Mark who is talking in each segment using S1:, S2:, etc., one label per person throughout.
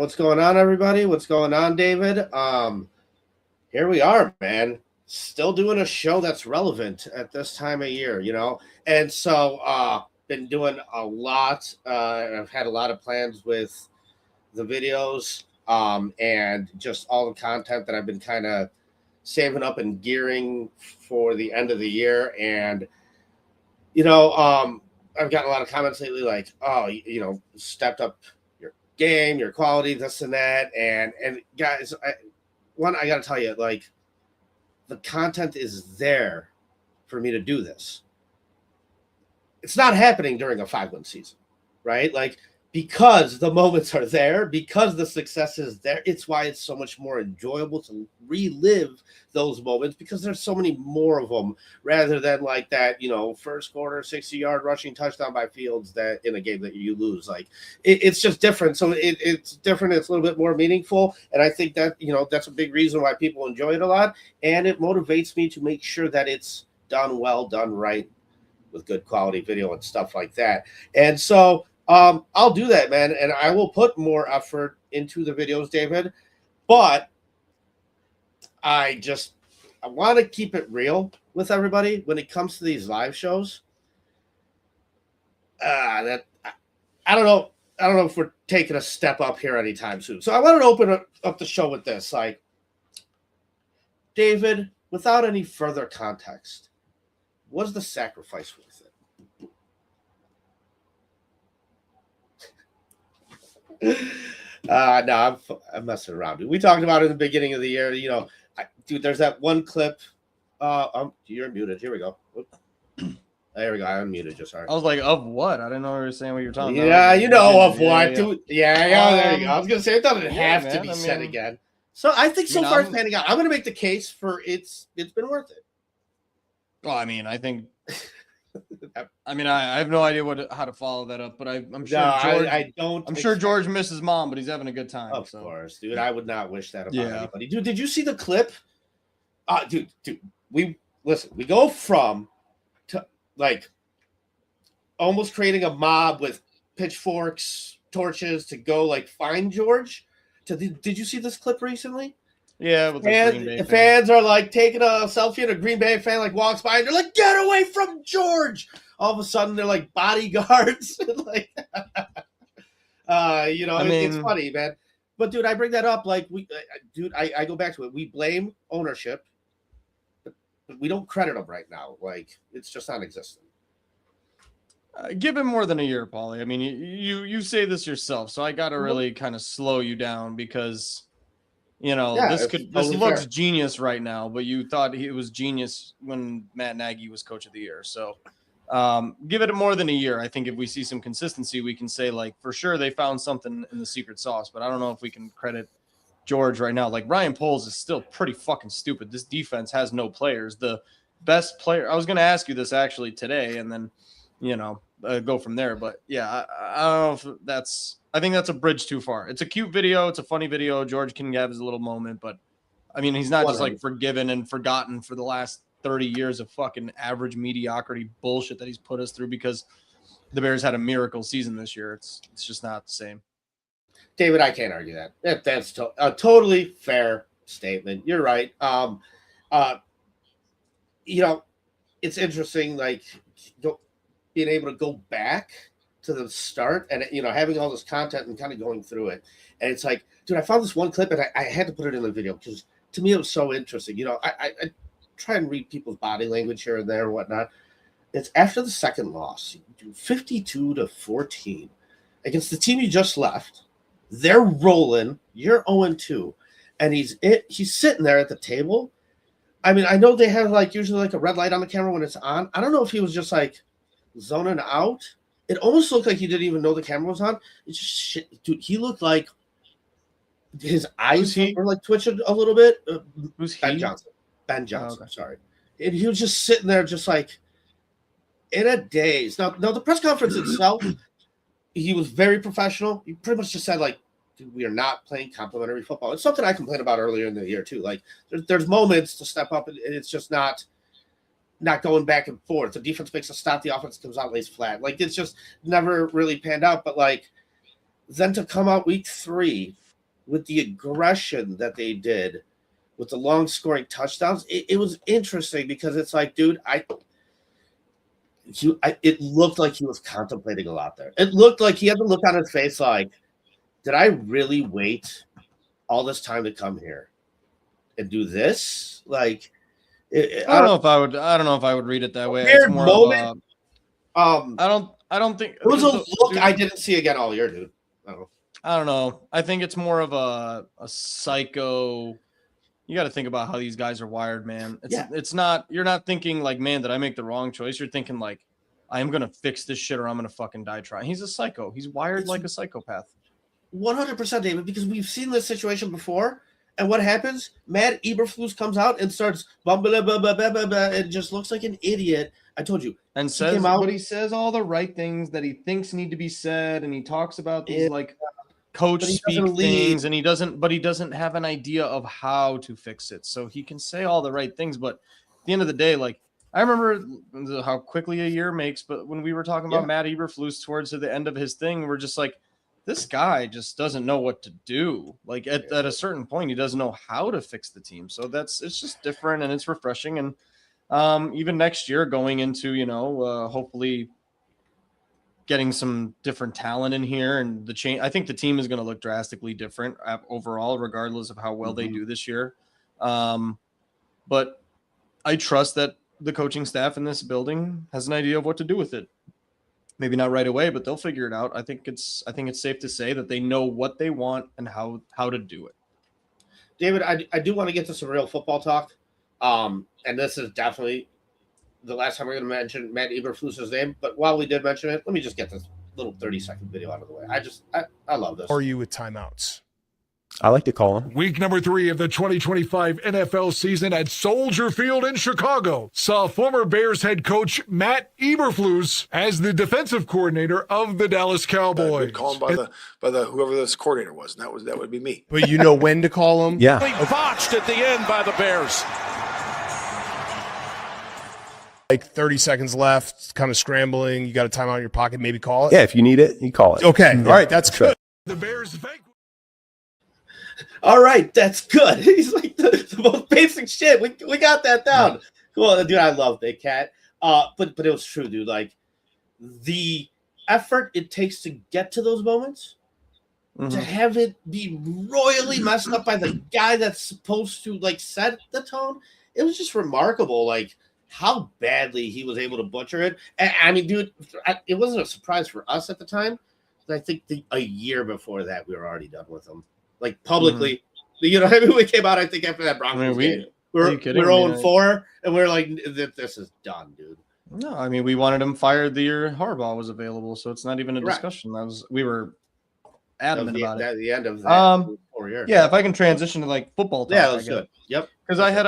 S1: What's going on, everybody? What's going on, David? Here we are, man. Still doing a show that's relevant at this time of year, And so, been doing a lot. I've had a lot of plans with the videos, and just all the content that I've been kind of saving up and gearing for the end of the year. And you know, I've gotten a lot of comments lately, like, "Oh, stepped up your game, your quality, this and that." And guys, I got to tell you, like, the content is there for me to do this. It's not happening during a 5-win season, right? Like, because the moments are there, because the success is there, it's why it's so much more enjoyable to relive those moments, because there's so many more of them rather than like that, first quarter 60-yard rushing touchdown by Fields that in a game that you lose. Like, it's just different. So it's different. It's a little bit more meaningful. And I think that, that's a big reason why people enjoy it a lot. And it motivates me to make sure that it's done well, done right, with good quality video and stuff like that. And so, I'll do that, man, and I will put more effort into the videos, David. But I want to keep it real with everybody when it comes to these live shows. That I don't know. I don't know if we're taking a step up here anytime soon. So I wanted to open up the show with this, like, David, without any further context, was the sacrifice worth it? No, I'm messing around. We talked about it in the beginning of the year. Dude, there's that one clip. You're muted. Here we go. There we go. I unmuted you. Sorry.
S2: I was like, of what? I didn't know you were saying what you're talking about.
S1: Yeah, of what,
S2: yeah.
S1: dude. Yeah, there you go. I was gonna say it doesn't have to be said again. So I think so far it's panning out. I'm gonna make the case for it's been worth it.
S2: Well, I mean, I think. I mean, I have no idea how to follow that up, but I'm sure George. I don't. I'm sure George misses mom, but he's having a good time.
S1: Of course, dude. I would not wish that about anybody. Dude, did you see the clip? Dude. We go from to like almost creating a mob with pitchforks, torches to go like find George. Did you see this clip recently?
S2: Yeah, with
S1: the fans are like taking a selfie, and a Green Bay fan like walks by and they're like, "Get away from George!" All of a sudden, they're like bodyguards. Like, it's funny, man. But dude, I bring that up like I go back to it. We blame ownership, but we don't credit them right now. Like, it's just non-existent.
S2: Give him more than a year, Paulie. I mean, you say this yourself, so I got to really kind of slow you down because. This looks genius right now, but you thought it was genius when Matt Nagy was coach of the year. So give it more than a year. I think if we see some consistency, we can say, like, for sure they found something in the secret sauce, but I don't know if we can credit George right now. Like, Ryan Poles is still pretty fucking stupid. This defense has no players. The best player – I was going to ask you this actually today and then, go from there. But, yeah, I don't know if that's – I think that's a bridge too far. It's a cute video. It's a funny video. George can have his little moment, but I mean, he's not just like forgiven and forgotten for the last 30 years of fucking average mediocrity bullshit that he's put us through because the Bears had a miracle season this year. It's just not the same.
S1: David, I can't argue that. That's a totally fair statement. You're right. It's interesting, like, being able to go back to the start and having all this content and kind of going through it, and it's like, dude, I found this one clip and I had to put it in the video because to me it was so interesting. I try and read people's body language here and there and whatnot. It's after the second loss, 52-14 against the team you just left. They're rolling. You're 0-2, and he's sitting there at the table. I mean, I know they have like usually like a red light on the camera when it's on. I don't know if he was just like zoning out. It almost looked like he didn't even know the camera was on. It's just shit. Dude, he looked like his eyes were like twitching a little bit.
S2: Who's
S1: Ben
S2: he?
S1: Johnson. Ben Johnson,
S2: okay.
S1: Sorry. And he was just sitting there just like in a daze. Now the press conference itself, he was very professional. He pretty much just said, like, dude, we are not playing complimentary football. It's something I complained about earlier in the year too. Like, there's moments to step up, and it's just not going back and forth. The defense makes a stop, the offense comes out, lays flat. Like, it's just never really panned out. But like, then to come out week 3 with the aggression that they did with the long scoring touchdowns, it was interesting because it's like, dude, it looked like he was contemplating a lot there. It looked like he had the look on his face like, did I really wait all this time to come here and do this? Like,
S2: I don't know if I would read it that way.
S1: Weird it's more moment.
S2: I don't think
S1: it was a look I didn't see again all year, dude.
S2: I don't know. I think it's more of a psycho. You got to think about how these guys are wired, man. It's not, you're not thinking like, man, did I make the wrong choice? You're thinking like, I am going to fix this shit or I'm going to fucking die trying. He's a psycho. He's wired like a psychopath.
S1: 100%, David, because we've seen this situation before. And what happens? Matt Eberflus comes out and starts and just looks like an idiot. I told you.
S2: And says, but he says all the right things that he thinks need to be said. And he talks about these like coach speak things, and he doesn't have an idea of how to fix it. So he can say all the right things, but at the end of the day, like, I remember how quickly a year makes, but when we were talking about Matt Eberflus towards the end of his thing, we're just like, this guy just doesn't know what to do. Like at a certain point, he doesn't know how to fix the team. So it's just different and it's refreshing. And even next year going into, hopefully getting some different talent in here and the change. I think the team is going to look drastically different overall, regardless of how well they do this year. But I trust that the coaching staff in this building has an idea of what to do with it. Maybe not right away, but they'll figure it out. I think it's safe to say that they know what they want and how to do it.
S1: David, I do want to get to some real football talk. And this is definitely the last time we're going to mention Matt Eberflus's name. But while we did mention it, let me just get this little 30-second video out of the way. I love this.
S3: Or you with timeouts?
S4: I like to call them.
S5: Week number 3 of the 2025 NFL season at Soldier Field in Chicago saw former Bears head coach Matt Eberflus as the defensive coordinator of the Dallas Cowboys.
S6: Good call him by the whoever this coordinator was. And that would be me.
S3: But you know when to call him?
S4: Yeah.
S6: Botched at the end by the Bears.
S3: Like 30 seconds left, kind of scrambling. You got a timeout in your pocket. Maybe call it.
S4: Yeah, if you need it, you call it.
S3: Okay. All right. That's good.
S5: The Bears vanquish.
S1: All right, that's good. He's like the most basic shit. We got that down. Well, dude, I love Big Cat. But it was true, dude. Like the effort it takes to get to those moments, to have it be royally messed up by the guy that's supposed to like set the tone, it was just remarkable. Like how badly he was able to butcher it. And, I mean, dude, it wasn't a surprise for us at the time. I think a year before that, we were already done with him. Like publicly, you know, I mean, we came out, I think, after that Broncos game. We're 0-4, and we're like, this is done, dude.
S2: No, I mean, we wanted him fired the year Harbaugh was available, so it's not even a discussion. We were adamant about it.
S1: At the end of that 4 years.
S2: Yeah, if I can transition to like football talk.
S1: Yeah, let's do it. Yep.
S2: Because I had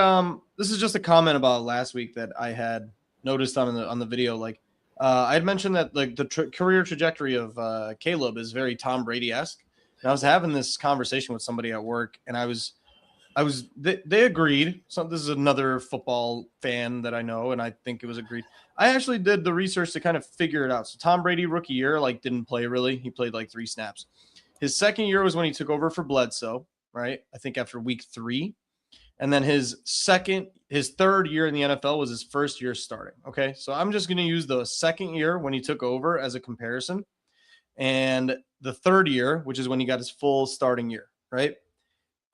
S2: this is just a comment about last week that I had noticed on the video. Like I had mentioned that like the career trajectory of Caleb is very Tom Brady-esque. And I was having this conversation with somebody at work, and they agreed. So this is another football fan that I know, and I think it was agreed. I actually did the research to kind of figure it out. So Tom Brady rookie year, like didn't play really. He played like 3 snaps. His second year was when he took over for Bledsoe, right? I think after week 3. And then his third year in the NFL was his first year starting. Okay. So I'm just going to use the second year when he took over as a comparison. And the third year, which is when he got his full starting year, right?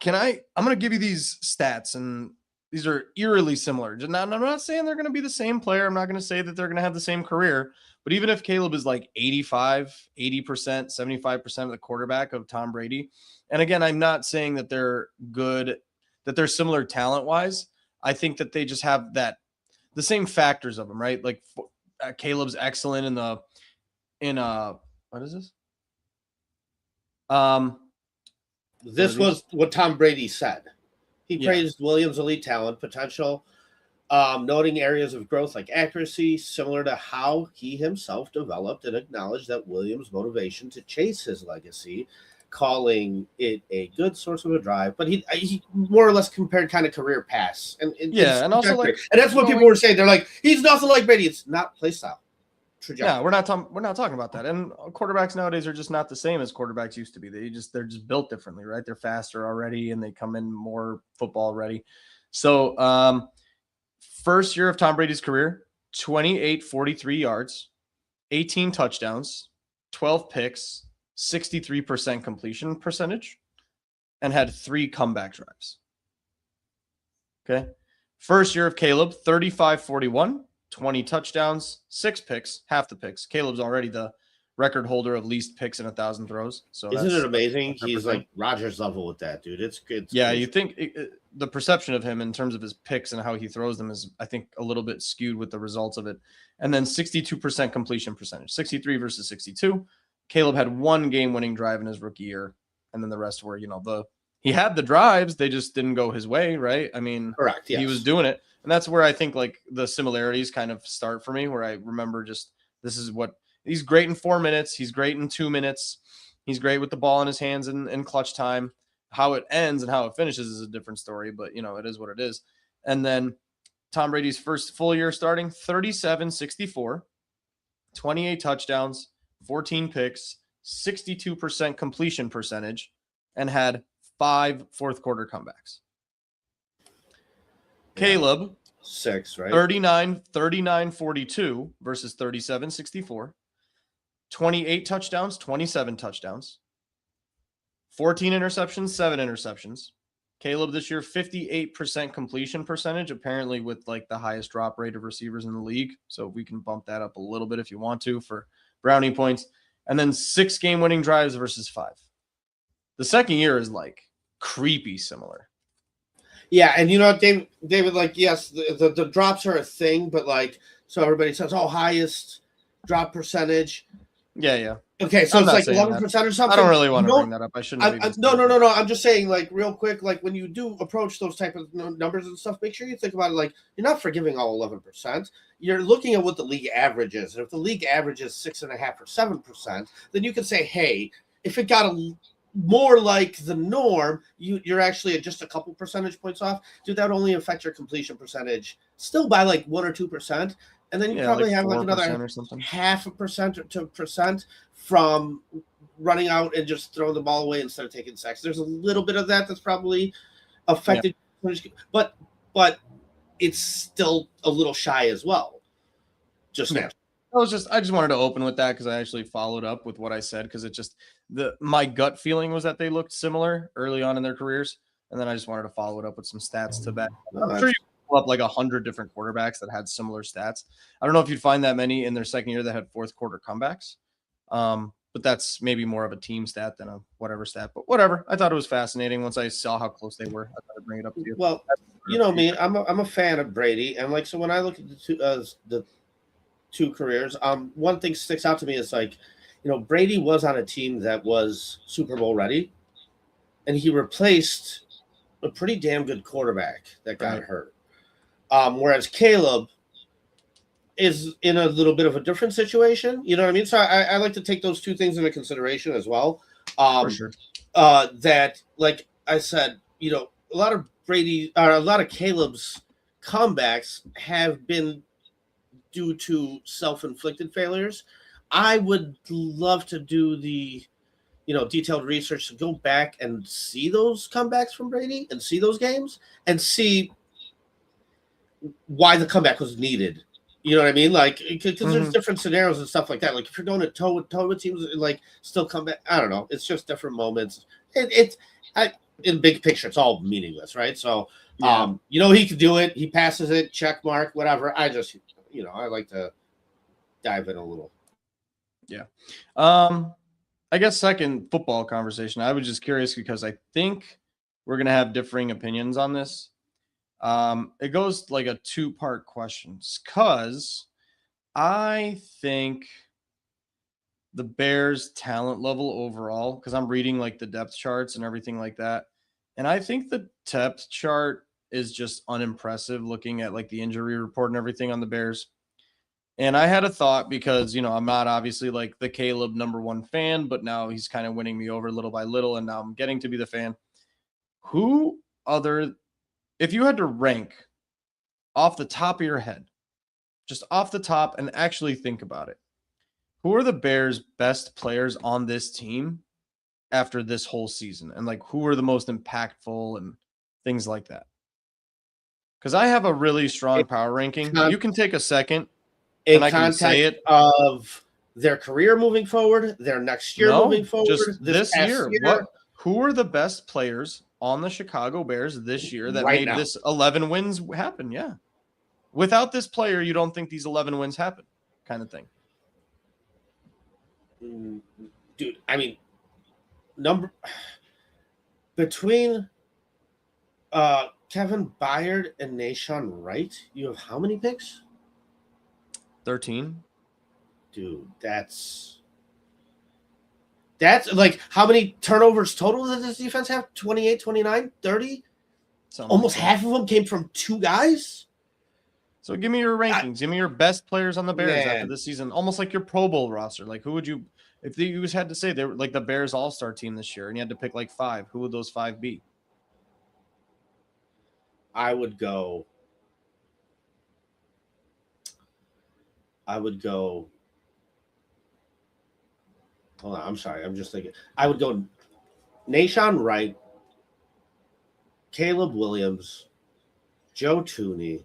S2: I'm going to give you these stats, and these are eerily similar. I'm not saying they're going to be the same player. I'm not going to say that they're going to have the same career. But even if Caleb is like 85, 80%, 75% of the quarterback of Tom Brady, and again, I'm not saying that they're good, that they're similar talent-wise. I think that they just have the same factors of them, right? Like Caleb's excellent in what is this?
S1: This was what Tom Brady said. He praised Williams' elite talent potential, noting areas of growth like accuracy, similar to how he himself developed, and acknowledged that Williams' motivation to chase his legacy, calling it a good source of a drive. But he more or less compared kind of career paths. And also like, and that's what people were saying. They're like, he's nothing like Brady. It's not play style. trajectory.
S2: Yeah, we're not talking about that. And quarterbacks nowadays are just not the same as quarterbacks used to be. They're just built differently, right? They're faster already, and they come in more football ready. So, first year of Tom Brady's career, 2843 yards, 18 touchdowns, 12 picks, 63% completion percentage, and had 3 comeback drives. Okay. First year of Caleb, 3541, 20 touchdowns, 6 picks, half the picks. Caleb's already the record holder of least picks in 1,000 throws. So
S1: isn't it amazing?
S2: 100%.
S1: He's like Rodgers level with that, dude. It's good.
S2: Yeah, crazy. You think the perception of him in terms of his picks and how he throws them is, I think, a little bit skewed with the results of it. And then 62% completion percentage, 63 versus 62. Caleb had 1 game-winning drive in his rookie year, and then the rest were, he had the drives, they just didn't go his way, right? I mean,
S1: correct. Yes.
S2: He was doing it. And that's where I think like the similarities kind of start for me, where I remember just this is what he's great in 4 minutes. He's great in 2 minutes. He's great with the ball in his hands in clutch time. How it ends and how it finishes is a different story, but it is what it is. And then Tom Brady's first full year starting 37-64, 28 touchdowns, 14 picks, 62% completion percentage, and had 5 fourth quarter comebacks. Caleb,
S1: 6, right?
S2: 39-42 versus 37-64. 28 touchdowns, 27 touchdowns. 14 interceptions, 7 interceptions. Caleb this year, 58% completion percentage, apparently with like the highest drop rate of receivers in the league. So we can bump that up a little bit if you want to for brownie points. And then 6 game-winning drives versus 5. The second year is like creepy similar.
S1: Yeah, and David, like, yes, the drops are a thing, but like, so everybody says, highest drop percentage.
S2: Yeah.
S1: Okay, so it's like 11% or something.
S2: I don't really want to bring that up. I shouldn't.
S1: No. I'm just saying, like, real quick, like when you do approach those type of numbers and stuff, make sure you think about it. Like, you're not forgiving all 11%. You're looking at what the league average is, and if the league average is 6.5 or 7%, then you can say, hey, if it got more like the norm, you're actually at just a couple percentage points off. Dude, that would only affect your completion percentage still by like 1 or 2%. And then you probably have like another 0.5% or 2% from running out and just throwing the ball away instead of taking sacks. There's a little bit of that's probably affected, but it's still a little shy as well. Just now.
S2: I just wanted to open with that because I actually followed up with what I said, because it just my gut feeling was that they looked similar early on in their careers, and then I just wanted to follow it up with some stats to back. I'm sure you pull up like 100 different quarterbacks that had similar stats. I don't know if you'd find that many in their second year that had fourth quarter comebacks, but that's maybe more of a team stat than a whatever stat. But whatever, I thought it was fascinating once I saw how close they were. I thought I'd bring it up to you.
S1: Well, you know me, I'm a fan of Brady, and like so when I look at the two careers, one thing sticks out to me is like, Brady was on a team that was Super Bowl ready, and he replaced a pretty damn good quarterback that got hurt. Whereas Caleb is in a little bit of a different situation. You know what I mean? So I like to take those two things into consideration as well.
S2: For sure.
S1: That, like I said, a lot of Caleb's comebacks have been due to self-inflicted failures. I would love to do the, detailed research to go back and see those comebacks from Brady and see those games and see why the comeback was needed. You know what I mean? Like, because there's different scenarios and stuff like that. Like, if you're going to toe with teams, like, still come back. I don't know. It's just different moments. In big picture, it's all meaningless, right? So, he could do it. He passes it, check mark, whatever. I just, I like to dive in a little.
S2: Yeah. I guess second football conversation. I was just curious because I think we're going to have differing opinions on this. It goes like a 2-part question, because I think the Bears' talent level overall, because I'm reading like the depth charts and everything like that, and I think the depth chart is just unimpressive looking at like the injury report and everything on the Bears. And I had a thought because, I'm not obviously like the Caleb #1 fan, but now he's kind of winning me over little by little, and now I'm getting to be the fan. If you had to rank off the top of your head, just off the top and actually think about it, Who are the Bears' best players on this team after this whole season? And like, who are the most impactful and things like that? Because I have a really strong power ranking. You can take a second
S1: in
S2: I can say
S1: context of their career moving forward, their next year moving forward,
S2: just this year. Who are the best players on the Chicago Bears this year that made this 11 wins happen? Yeah. Without this player, you don't think these 11 wins happen, kind of thing.
S1: Dude, I mean, between Kevin Byard and Nahshon Wright, you have how many picks?
S2: 13.
S1: Dude, that's like how many turnovers total does this defense have? 28, 29, 30? Almost half of them came from two guys.
S2: So give me your rankings. Give me your best players on the Bears after this season. Almost like your Pro Bowl roster. Like, who would you, if you had to say they were like the Bears All-Star team this year and you had to pick like 5, who would those 5 be?
S1: I would go. Hold on, I'm sorry. I'm just thinking. I would go Nahshon Wright, Caleb Williams, Joe Thuney.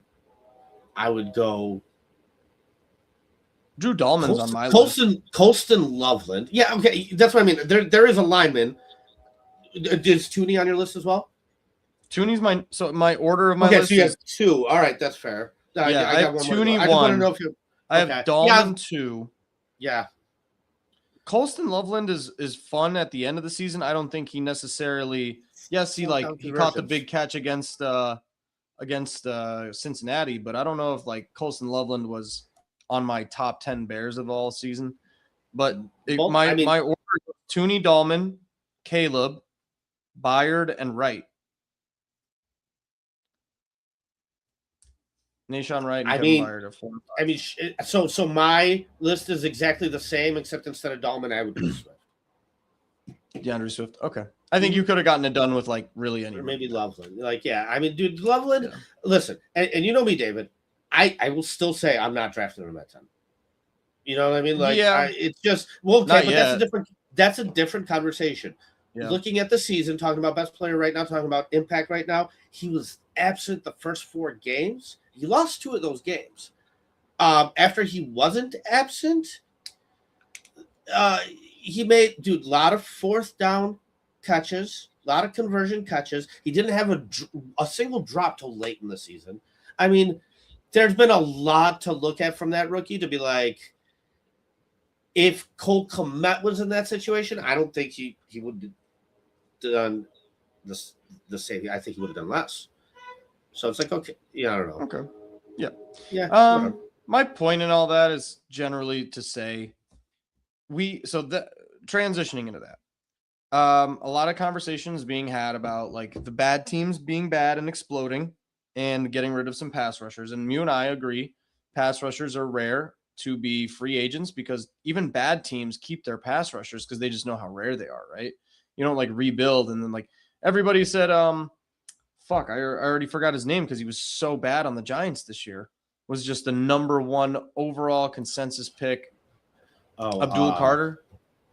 S1: I would go
S2: Drew Dahlman's on my list.
S1: Colston Loveland. Yeah, okay. That's what I mean. There is a lineman. Is Thuney on your list as well?
S2: Thuney's my order of my list.
S1: Okay, so you have 2. All right, that's fair.
S2: Yeah, I have Thuney 1. I just want to know if you. I have Dahlman 2.
S1: Yeah.
S2: Colston Loveland is fun at the end of the season. I don't think he necessarily. Yes, he caught the big catch against Cincinnati, but I don't know if like Colston Loveland was on my top 10 Bears of all season. But my order: Thuney, Dahlman, Caleb, Byard, and Wright. Nahshon Wright and Kevin Byard are 4 and 5.
S1: So my list is exactly the same, except instead of Dahlman, I would do Swift.
S2: DeAndre Swift. Okay. I think you could have gotten it done with like really anyone.
S1: Or maybe Loveland. Dude, Loveland, listen, and you know me, David, I will still say I'm not drafting him at 10. You know what I mean? Like, it's just, that's a different conversation. Yeah. Looking at the season, talking about best player right now, talking about impact right now, he was absent the first 4 games. He lost 2 of those games. After he wasn't absent, he made, a lot of 4th down catches, a lot of conversion catches. He didn't have a single drop till late in the season. I mean, there's been a lot to look at from that rookie to be like, if Cole Kmet was in that situation, I don't think he would have done the same. I think he would have done less. So it's like, okay, yeah, I don't know.
S2: Okay, yeah. My point in all that is generally to say, transitioning into that, a lot of conversations being had about like the bad teams being bad and exploding, and getting rid of some pass rushers. And you and I agree, pass rushers are rare to be free agents because even bad teams keep their pass rushers because they just know how rare they are, right? You don't like rebuild and then like everybody said, I already forgot his name because he was so bad on the Giants this year. Was just the number 1 overall consensus pick. Abdul Carter.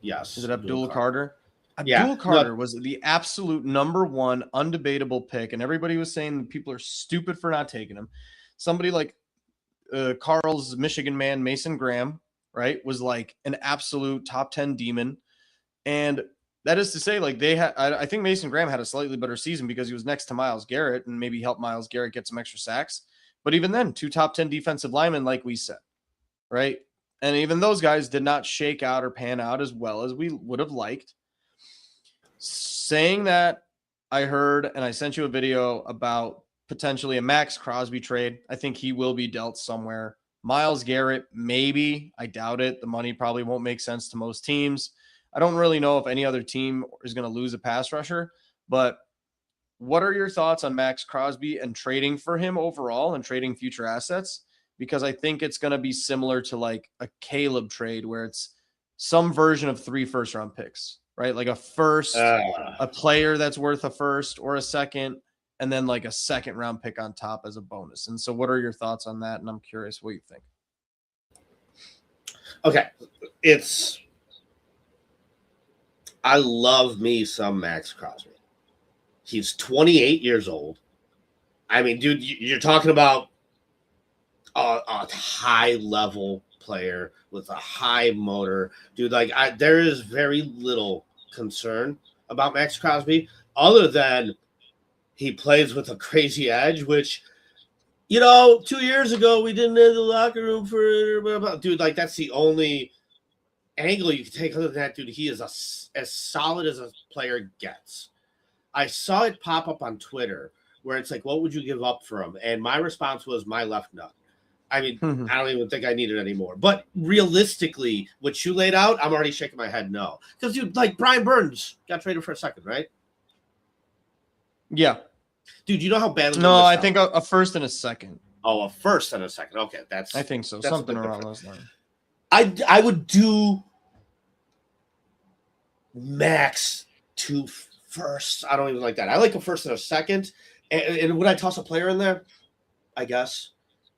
S1: Yes.
S2: Is it Abdul Carter? Abdul Carter was the absolute number 1 undebatable pick, and everybody was saying people are stupid for not taking him. Somebody like Carl's Michigan man, Mason Graham, right, was like an absolute top 10 demon. And that is to say, like I think Mason Graham had a slightly better season because he was next to Myles Garrett and maybe helped Myles Garrett get some extra sacks. But even then, 2 top 10 defensive linemen, like we said, right? And even those guys did not shake out or pan out as well as we would have liked. Saying that, I heard, and I sent you a video about potentially a Max Crosby trade. I think he will be dealt somewhere. Myles Garrett, maybe. I doubt it. The money probably won't make sense to most teams. I don't really know if any other team is going to lose a pass rusher, but what are your thoughts on Max Crosby and trading for him overall and trading future assets? Because I think it's going to be similar to like a Caleb trade where it's some version of 3 first-round picks, right? Like a first, a player that's worth a first or a second, and then like a second-round pick on top as a bonus. And so what are your thoughts on that? And I'm curious what you think.
S1: Okay. I love me some Max Crosby. He's 28 years old. I mean, dude, you're talking about a high level player with a high motor, dude. Like, there is very little concern about Max Crosby other than he plays with a crazy edge, which, 2 years ago we didn't have the locker room for, dude. Like, that's the only angle you can take other than that, dude. He is as solid as a player gets. I saw it pop up on Twitter where it's like, what would you give up for him? And my response was my left nut. I mean, I don't even think I need it anymore. But realistically, what you laid out, I'm already shaking my head no. Because, dude, like Brian Burns got traded for a second, right?
S2: Yeah.
S1: Dude, you know how badly...
S2: No, I think a first and a second.
S1: Oh, a first and a second. Okay,
S2: I think so. Something around those lines.
S1: I would do max 2 firsts. I don't even like that. I like a first and a second. And would I toss a player in there? I guess.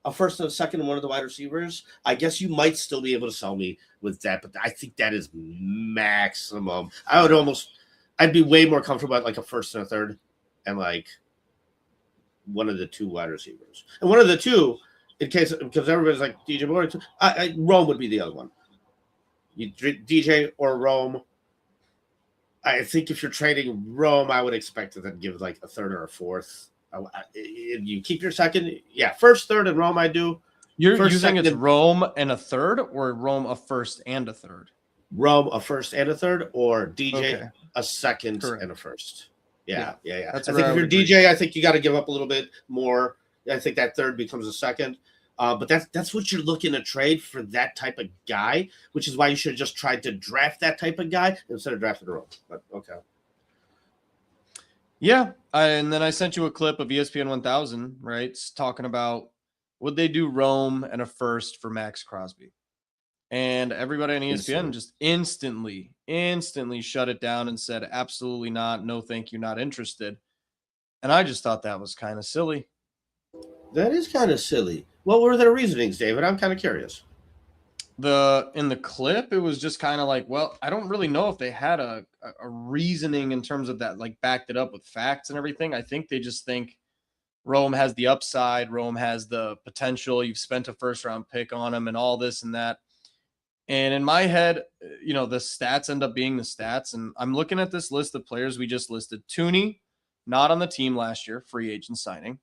S1: A first and a second and one of the wide receivers. I guess you might still be able to sell me with that, but I think that is maximum. I'd be way more comfortable at like a first and a third and like one of the 2 wide receivers. And one of the 2, because everybody's like DJ Moore, Rome would be the other one. You DJ or Rome. I think if you're trading Rome, I would expect to then give like a third or a fourth. You keep your second, first, third, and Rome. I do.
S2: You're using it's Rome and a third, or Rome a first and a third.
S1: Rome a first and a third, or DJ a second and a first. Yeah. I think if you're DJ, I think you got to give up a little bit more. I think that third becomes a second. But that's what you're looking to trade for that type of guy, which is why you should have just tried to draft that type of guy instead of drafting a Rome. But okay.
S2: Yeah, and then I sent you a clip of ESPN 1000, right? It's talking about would they do Rome and a first for Max Crosby, and everybody on ESPN just instantly shut it down and said absolutely not, no thank you, not interested. And I just thought that was kind of silly.
S1: That is kind of silly. What were their reasonings, David? I'm kind of curious.
S2: In the clip, it was just kind of like, well, I don't really know if they had a reasoning in terms of that, like backed it up with facts and everything. I think they just think Rome has the upside, Rome has the potential. You've spent a first round pick on him and all this and that. And in my head, the stats end up being the stats. And I'm looking at this list of players we just listed. Tooney, not on the team last year, free agent signing.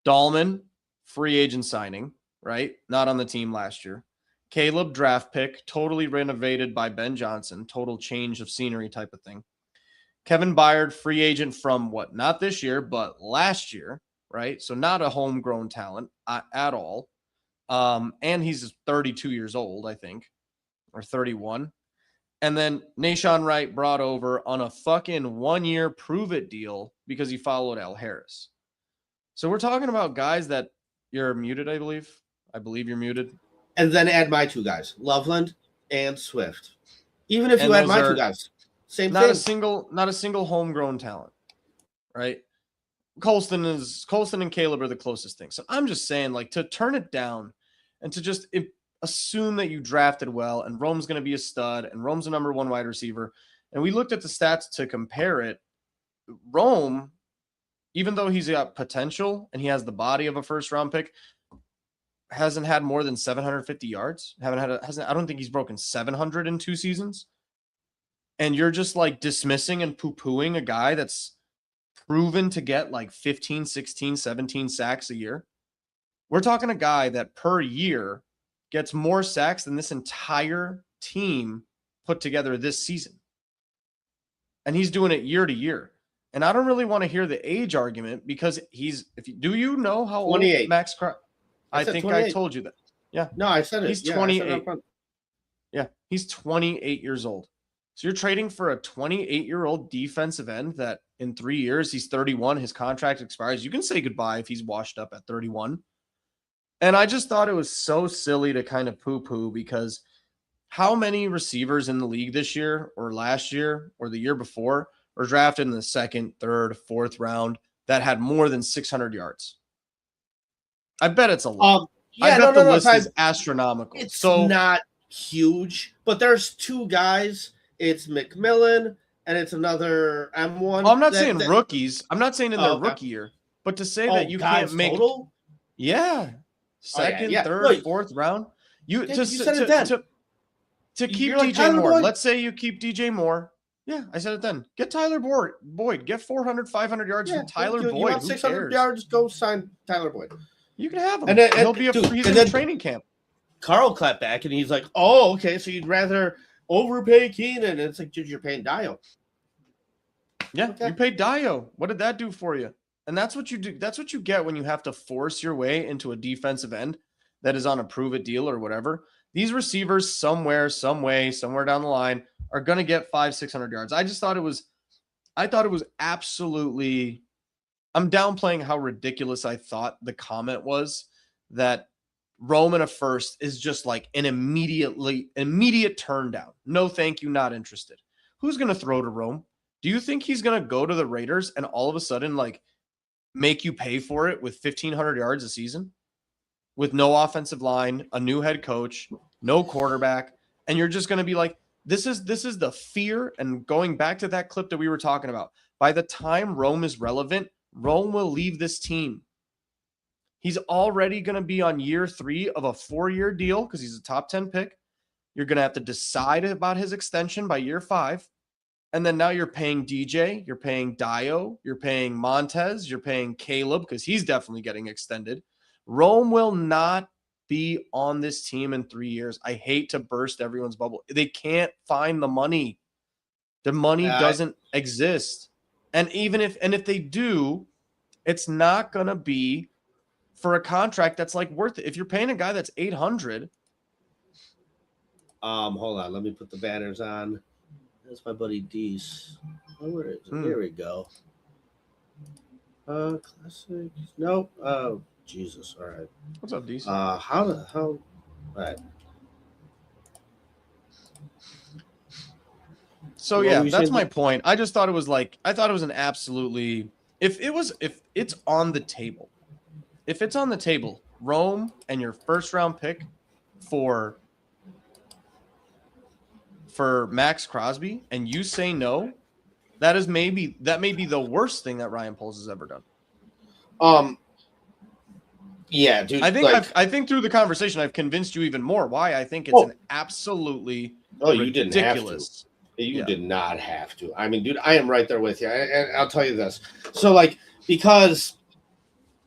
S2: Dahlman, free agent signing, right? Not on the team last year. Caleb, draft pick, totally renovated by Ben Johnson, total change of scenery type of thing. Kevin Byard, free agent from what? Not this year, but last year, right? So not a homegrown talent at all. And he's 32 years old, I think, or 31. And then Nahshon Wright brought over on a fucking 1-year prove-it deal because he followed Al Harris. So we're talking about guys that you're muted, I believe. I believe you're muted.
S1: And then add my 2 guys, Loveland and Swift. Even if you add my 2 guys, same
S2: thing. Not a single homegrown talent, right? Colston and Caleb are the closest thing. So I'm just saying, like, to turn it down and to just assume that you drafted well and Rome's going to be a stud and Rome's a number 1 wide receiver. And we looked at the stats to compare it. Rome, even though he's got potential and he has the body of a first round pick, hasn't had more than 750 yards. I don't think he's broken 700 in 2 seasons. And you're just like dismissing and poo-pooing a guy that's proven to get like 15, 16, 17 sacks a year. We're talking a guy that per year gets more sacks than this entire team put together this season. And he's doing it year to year. And I don't really want to hear the age argument because do you know how
S1: 28.
S2: old Max Crosby? I think
S1: 28.
S2: I told you that. Yeah.
S1: No, I said it.
S2: He's 28. Yeah, he's 28 years old. So you're trading for a 28-year-old defensive end that in 3 years, he's 31. His contract expires. You can say goodbye if he's washed up at 31. And I just thought it was so silly to kind of poo-poo because how many receivers in the league this year or last year or the year before were drafted in the 2nd, 3rd, 4th round that had more than 600 yards? I bet it's a lot. I bet the list is astronomical.
S1: It's not huge, but there's two guys. It's McMillan and it's another M1.
S2: I'm not saying rookies. I'm not saying in their
S1: okay.
S2: rookie year, but to say that you can't make
S1: total?
S2: Second, third, fourth round. You said it then. To keep DJ Moore. Boyd. Let's say you keep DJ Moore. Yeah, I said it then. Get Tyler Boyd. Get 400, 500 yards from Tyler Boyd. You want
S1: 600 yards, go sign Tyler Boyd.
S2: You can have him. And he'll be he's in training camp.
S1: Carl clapped back and he's like, oh, okay, so you'd rather overpay Keenan. And it's like, dude, you're paying Dio.
S2: Yeah, you paid Dio. What did that do for you? And that's what you do. That's what you get when you have to force your way into a defensive end that is on a prove-it deal or whatever. These receivers somewhere down the line are going to get 500-600 yards. I thought it was absolutely, I'm downplaying how ridiculous I thought the comment was that Rome in a first is just like an immediate turn down. No, thank you. Not interested. Who's going to throw to Rome? Do you think he's going to go to the Raiders and all of a sudden like make you pay for it with 1,500 yards a season with no offensive line, a new head coach, no quarterback, and you're just going to be like, this is the fear. And going back to that clip that we were talking about, by the time Rome is relevant, Rome will leave this team. He's already going to be on year 3 of a 4-year deal because he's a top 10 pick. You're going to have to decide about his extension by year 5. And then now you're paying DJ, you're paying Dio, you're paying Montez, you're paying Caleb because he's definitely getting extended. Rome will not be on this team in 3 years. I hate to burst everyone's bubble. They can't find the money. The money doesn't exist. And even if they do, it's not going to be for a contract that's like worth it. If you're paying a guy that's 800.
S1: Hold on. Let me put the banners on. That's my buddy Deese. Oh, where is it? There we go. Classic. Nope. Oh, Jesus. All right.
S2: What's up, Deese?
S1: How? All right.
S2: So yeah, that's my point. I just thought it was like, I thought it was an absolutely, if it's on the table, Rome and your first round pick for Max Crosby, and you say no, that may be the worst thing that Ryan Poles has ever done.
S1: Yeah, dude.
S2: I think through the conversation, I've convinced you even more why I think it's an absolutely
S1: you didn't have to. You did not have to. I mean, dude, I am right there with you. And I'll tell you this. So, like, because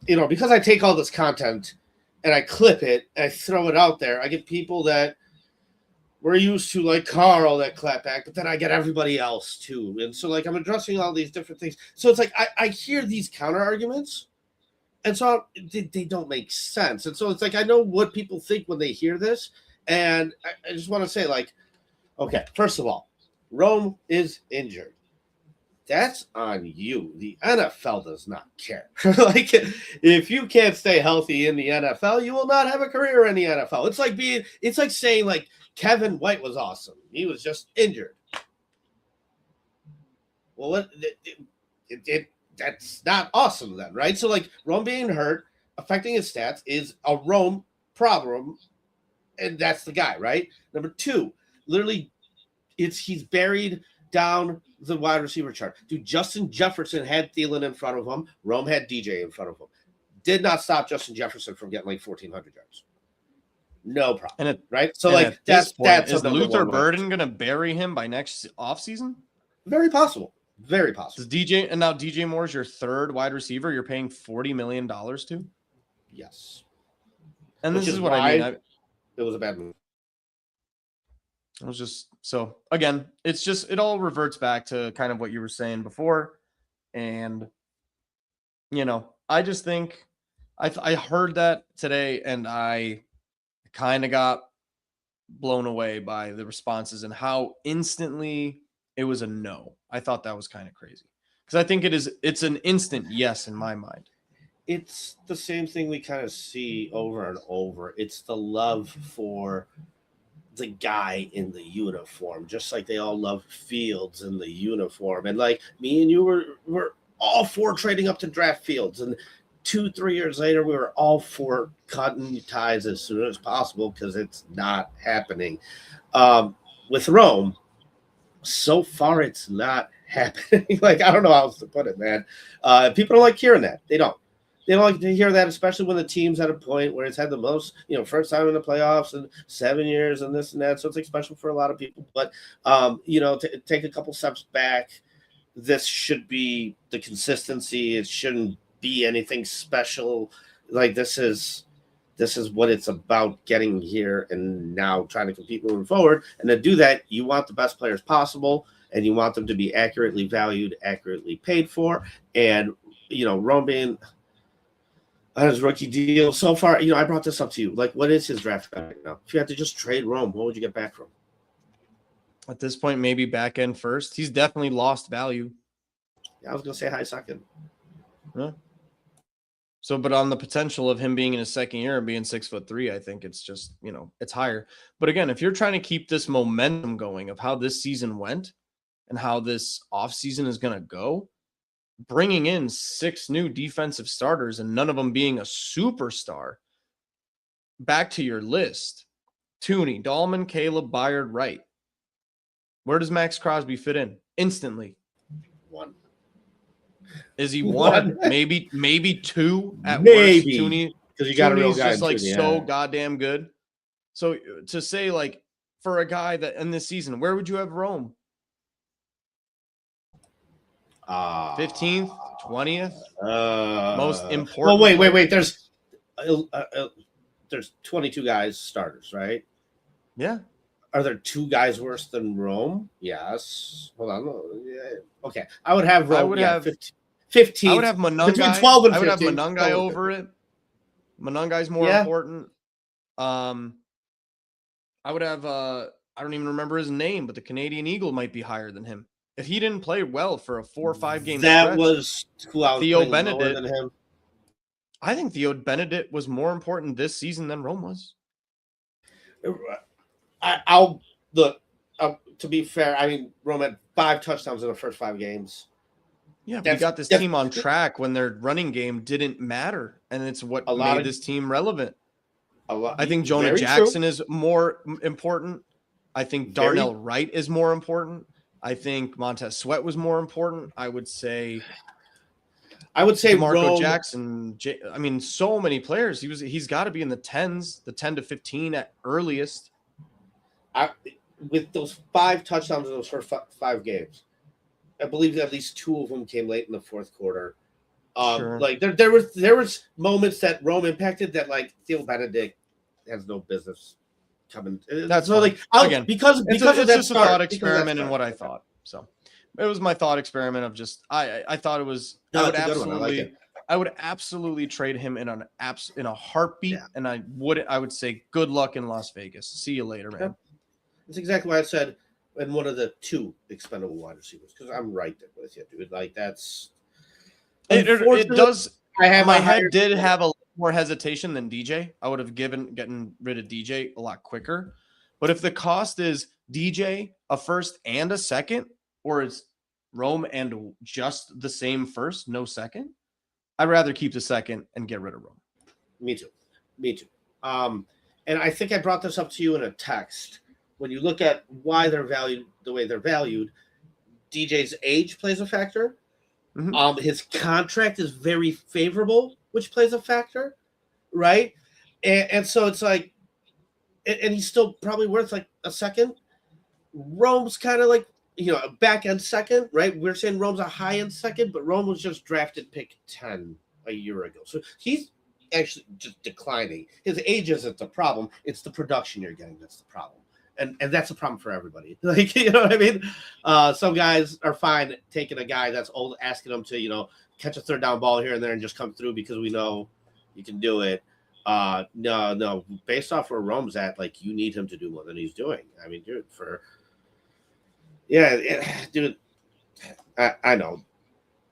S1: I take all this content and I clip it and I throw it out there, I get people that we're used to, like Carl, that clap back, but then I get everybody else too. And so, like, I'm addressing all these different things. So it's like I hear these counter arguments, and so they don't make sense. And so it's like I know what people think when they hear this, and I just want to say, like, okay, first of all, Rome is injured. That's on you. The NFL does not care. Like, if you can't stay healthy in the NFL, you will not have a career in the NFL. It's like saying, like, Kevin White was awesome. He was just injured. Well, that's not awesome then, right? So, like, Rome being hurt, affecting his stats is a Rome problem, and that's the guy, right? Number 2, literally, he's buried down the wide receiver chart. Dude, Justin Jefferson had Thielen in front of him. Rome had DJ in front of him. Did not stop Justin Jefferson from getting like 1,400 yards. No problem. Right? So, like, that's
S2: is Luther Burden going to bury him by next offseason?
S1: Very possible. Very possible.
S2: Now DJ Moore's your third wide receiver you're paying $40 million to?
S1: Yes.
S2: And this is what I mean.
S1: It was a bad move.
S2: It was just, so again, it all reverts back to kind of what you were saying before. And, I just think I heard that today and I kind of got blown away by the responses and how instantly it was a no. I thought that was kind of crazy because I think it's an instant yes in my mind.
S1: It's the same thing we kind of see over and over. It's the love for the guy in the uniform, just like they all love Fields in the uniform. And like me and you were all for trading up to draft Fields. And 2-3 years later, we were all for cutting ties as soon as possible because it's not happening. With Rome, so far it's not happening. Like, I don't know how else to put it, man. People don't like hearing that. They don't like to hear that, especially when the team's at a point where it's had the most, first time in the playoffs in 7 years and this and that. So it's like special for a lot of people. But, to take a couple steps back, this should be the consistency. It shouldn't be anything special. Like, this is what it's about, getting here and now trying to compete moving forward. And to do that, you want the best players possible, and you want them to be accurately valued, accurately paid for. And, Rome being on his rookie deal so far, I brought this up to you. Like, what is his draft value right now? If you had to just trade Rome, what would you get back from?
S2: At this point, maybe back end first. He's definitely lost value.
S1: Yeah, I was going to say high second.
S2: Yeah. So, but on the potential of him being in his second year and being 6'3", I think it's just, it's higher. But again, if you're trying to keep this momentum going of how this season went and how this offseason is going to go, bringing in 6 new defensive starters and none of them being a superstar, back to your list: Tooney, Dahlman, Caleb, Byard, Wright. Where does Max Crosby fit in? Instantly.
S1: 1.
S2: Is he 1? Maybe 2 at
S1: maybe.
S2: Worst. Tooney,
S1: because you got a real guy
S2: just like
S1: Tooney,
S2: so goddamn good. So to say, like, for a guy that in this season, where would you have Rome? 15th, 20th, most important.
S1: Well, wait. There's 22 guys starters, right?
S2: Yeah.
S1: Are there 2 guys worse than Rome? Yes. Hold on. Yeah. Okay. I would have Rome.
S2: I would have
S1: 15.
S2: I would have Monungai.
S1: Between 12 and 15.
S2: I would have Monungai over it. Monungai's more important. I would have I don't even remember his name, but the Canadian Eagle might be higher than him. If he didn't play well for a 4 or 5 game
S1: that
S2: stretch,
S1: was who I was
S2: Theo
S1: lower than
S2: Benedict.
S1: him.
S2: I think Theo Benedict was more important this season than Rome was.
S1: I'll look. To be fair, I mean, Rome had 5 touchdowns in the first 5 games.
S2: Yeah, but we got this team on track when their running game didn't matter, and it's what made this team relevant. I think Jonah Jackson is more important. I think Darnell Wright is more important. I think Montez Sweat was more important. I would say Marco Jackson. I mean, so many players. He's got to be in the 10s, the 10 to 15 at earliest.
S1: With those 5 touchdowns in those first 5 games, I believe at least 2 of them came late in the fourth quarter. Sure. Like there was moments that Rome impacted that, like, Theo Benedict has no business coming.
S2: That's
S1: so
S2: like
S1: again because of that
S2: just a thought experiment and what I thought. So it was my thought experiment of just I thought it was. I would absolutely trade him in a heartbeat, and I would say good luck in Las Vegas. See you later, man.
S1: Yeah. That's exactly what I said in one of the 2 expendable wide receivers, because I'm right there with you, dude. Like, that's
S2: it does. My head did have a more hesitation than DJ. I would have getting rid of DJ a lot quicker. But if the cost is DJ, a first and a second, or it's Rome and just the same first, no second, I'd rather keep the second and get rid of Rome.
S1: Me too. And I think I brought this up to you in a text. When you look at why they're valued the way they're valued, DJ's age plays a factor. Mm-hmm. His contract is very favorable, which plays a factor, right? And so it's like, and he's still probably worth like a second. Rome's kind of like, a back end second, right? We're saying Rome's a high end second, but Rome was just drafted pick 10 a year ago. So he's actually just declining. His age isn't the problem. It's the production you're getting that's the problem. And that's a problem for everybody. Like, you know what I mean? Some guys are fine taking a guy that's old, asking them to, catch a third down ball here and there and just come through because we know you can do it. No. Based off where Rome's at, like, you need him to do more than he's doing. I mean, dude, dude, I know.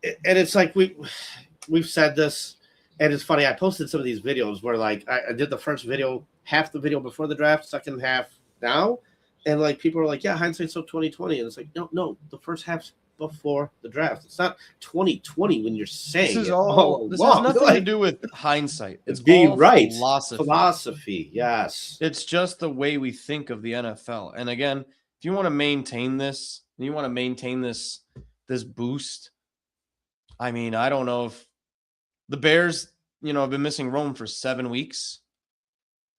S1: And it's like we've said this, and it's funny. I posted some of these videos where, like, I did the first video, half the video before the draft, second half now, and like people are like, yeah, hindsight's so 2020, and it's like, no, the first half's before the draft. It's not 2020 when you're saying
S2: this is
S1: it
S2: all. This has nothing to do with hindsight. It's
S1: being
S2: all
S1: right.
S2: Philosophy.
S1: Yes.
S2: It's just the way we think of the NFL. And again, if you want to maintain this, you want to maintain this boost. I mean, I don't know if the Bears, have been missing Rome for 7 weeks.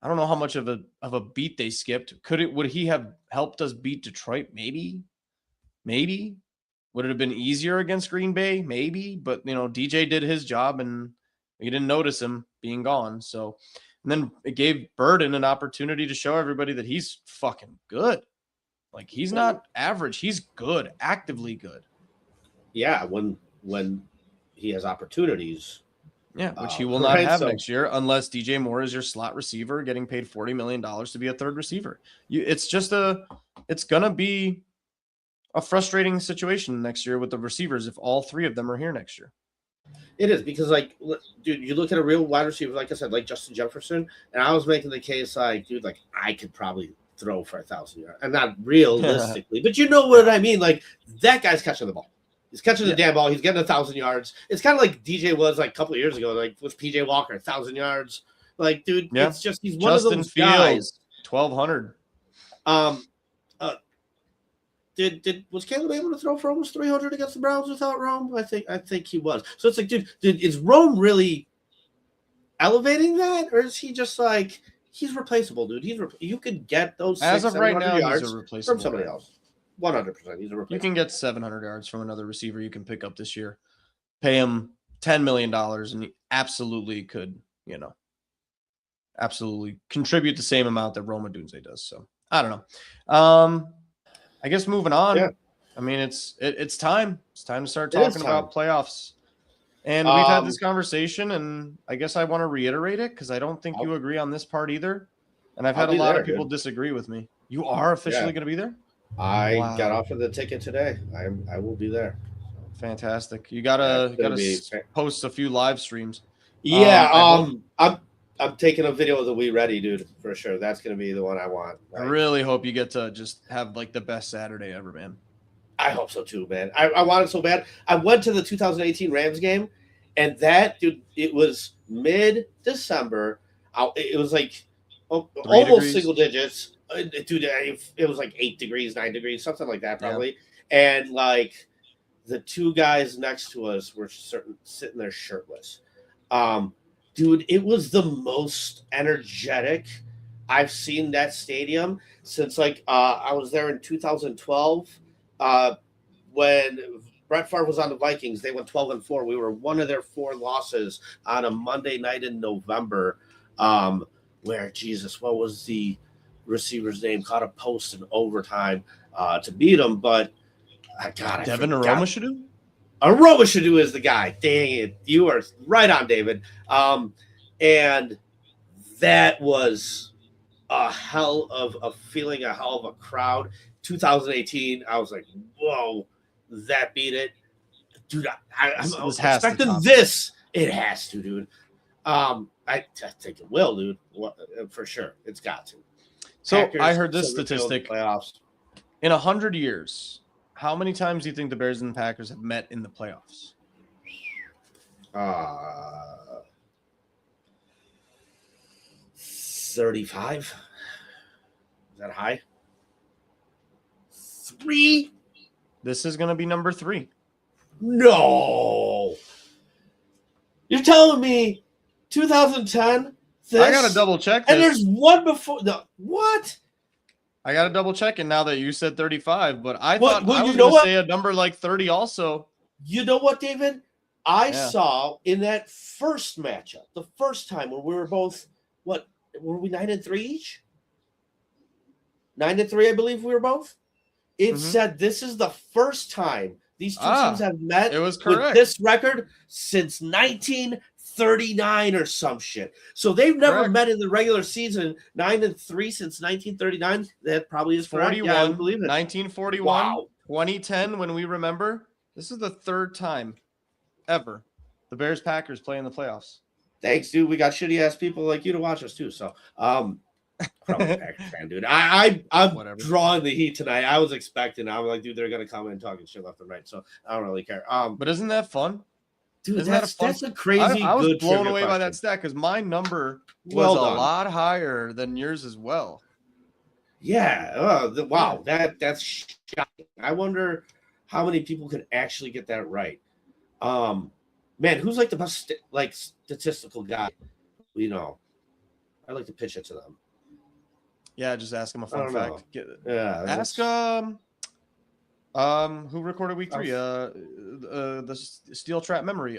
S2: I don't know how much of a beat they skipped. Would he have helped us beat Detroit? Maybe. Would it have been easier against Green Bay? Maybe. But DJ did his job and you didn't notice him being gone. So, and then it gave Burden an opportunity to show everybody that he's fucking good. Like, he's not average. He's good, actively good.
S1: Yeah, when he has opportunities.
S2: Yeah, which he will not have next year unless DJ Moore is your slot receiver getting paid $40 million to be a third receiver. It's going to be a frustrating situation next year with the receivers if all three of them are here next year.
S1: It is because, like, dude, you look at a real wide receiver, like I said, like Justin Jefferson, and I was making the case, like, dude, like, I could probably throw for 1,000 yards. And not realistically, but you know what I mean? Like, that guy's catching the ball. He's catching the damn ball. He's getting 1,000 yards. It's kind of like DJ was like a couple of years ago, like with PJ Walker, 1,000 yards. Like, dude, it's just he's one
S2: Justin
S1: of those
S2: Fields,
S1: guys.
S2: 1,200.
S1: Was Caleb able to throw for almost 300 against the Browns without Rome? I think he was. So it's like, dude, is Rome really elevating that, or is he just like he's replaceable, dude? You could get those
S2: as of right now
S1: yards
S2: he's a replaceable
S1: from somebody else. 100%. He's a replacement.
S2: You can get 700 yards from another receiver you can pick up this year. Pay him $10 million, and he absolutely could, absolutely contribute the same amount that Roma Dunze does. So I don't know. I guess moving on. Yeah. I mean, it's time. It's time to start talking about playoffs. And we've had this conversation, and I guess I want to reiterate it because I don't think you agree on this part either. And I've had a lot of people disagree with me. You are officially going to be there?
S1: I got offered the ticket today. I will be there.
S2: Fantastic. You gotta post a few live streams.
S1: Yeah. I'm taking a video of the We Ready, dude, for sure. That's gonna be the one I want.
S2: I really hope you get to just have like the best Saturday ever, man.
S1: I hope so too, man. I want it so bad. I went to the 2018 Rams game, and that, dude, it was mid-December. It was like almost single digits. Dude, it was like 8 degrees, 9 degrees, something like that, probably. Yeah. And like the two guys next to us were sitting there shirtless. Dude, it was the most energetic I've seen that stadium since like I was there in 2012 when Brett Favre was on the Vikings. They went 12-4. We were one of their 4 losses on a Monday night in November. Where Jesus, what was the receiver's name? Caught a post in overtime to beat him, but
S2: Devin Aromashadu?
S1: Aromashadu is the guy. Dang it. You are right on, David. And that was a hell of a feeling, a hell of a crowd. 2018, I was like, whoa, that beat it. Dude, I'm expecting this. It has to, dude. I think it will, dude. For sure. It's got to.
S2: So Packers, I heard this statistic.
S1: Playoffs.
S2: In 100 years, how many times do you think the Bears and the Packers have met in the playoffs?
S1: 35. Is that high? 3?
S2: This is going to be number 3.
S1: No. You're telling me 2010?
S2: I got to double check this.
S1: And there's one before. What?
S2: I got to double check it now that you said 35, but I thought I was going to say a number like 30 also.
S1: You know what, David? I saw in that first matchup, the first time when we were both, what, were we 9-3 each? 9-3, I believe we were both. It said this is the first time these two teams have met.
S2: It was correct.
S1: With this record since 1939 or some shit. So they've never met in the regular season. 9-3 since 1939. That probably is correct.
S2: 41,
S1: yeah, I believe it.
S2: 1941, wow. 2010. When we remember, this is the 3rd time ever the Bears Packers play in the playoffs.
S1: Thanks, dude. We got shitty ass people like you to watch us too. So, Probably Packers fan, dude. I'm
S2: Whatever.
S1: drawing the heat tonight. I was expecting. I'm like, dude, they're gonna come in talking shit left and right. So I don't really care.
S2: But isn't that fun?
S1: Dude,
S2: isn't that a fun?
S1: That's a crazy.
S2: I was
S1: good
S2: blown away
S1: question.
S2: by that stat because my number was
S1: Well
S2: a
S1: done.
S2: lot higher than yours as well.
S1: Yeah. Wow. That's shocking. I wonder how many people could actually get that right. Man, who's like the best statistical guy? You know, I'd like to pitch it to them.
S2: Yeah, just ask him a fun fact. Ask who recorded week 3? The Steel Trap Memory.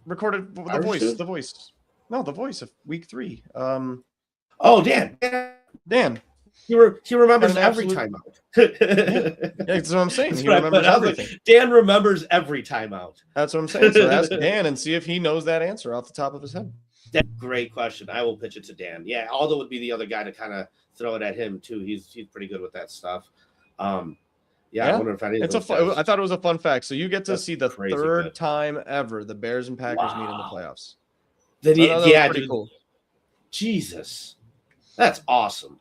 S2: Recorded the voice. No, the voice of week 3.
S1: Oh, Dan. He remembers every timeout.
S2: Yeah, that's what I'm saying. He remembers everything.
S1: Like, Dan remembers every timeout.
S2: That's what I'm saying. So ask Dan and see if he knows that answer off the top of his head.
S1: That's a great question. I will pitch it to Dan. Yeah, Aldo would be the other guy to kind of throw it at him too. He's pretty good with that stuff. I wonder if any. I
S2: thought it was a fun fact. So you get to see the third time ever the Bears and Packers meet in the playoffs.
S1: Pretty
S2: cool.
S1: Jesus, that's awesome.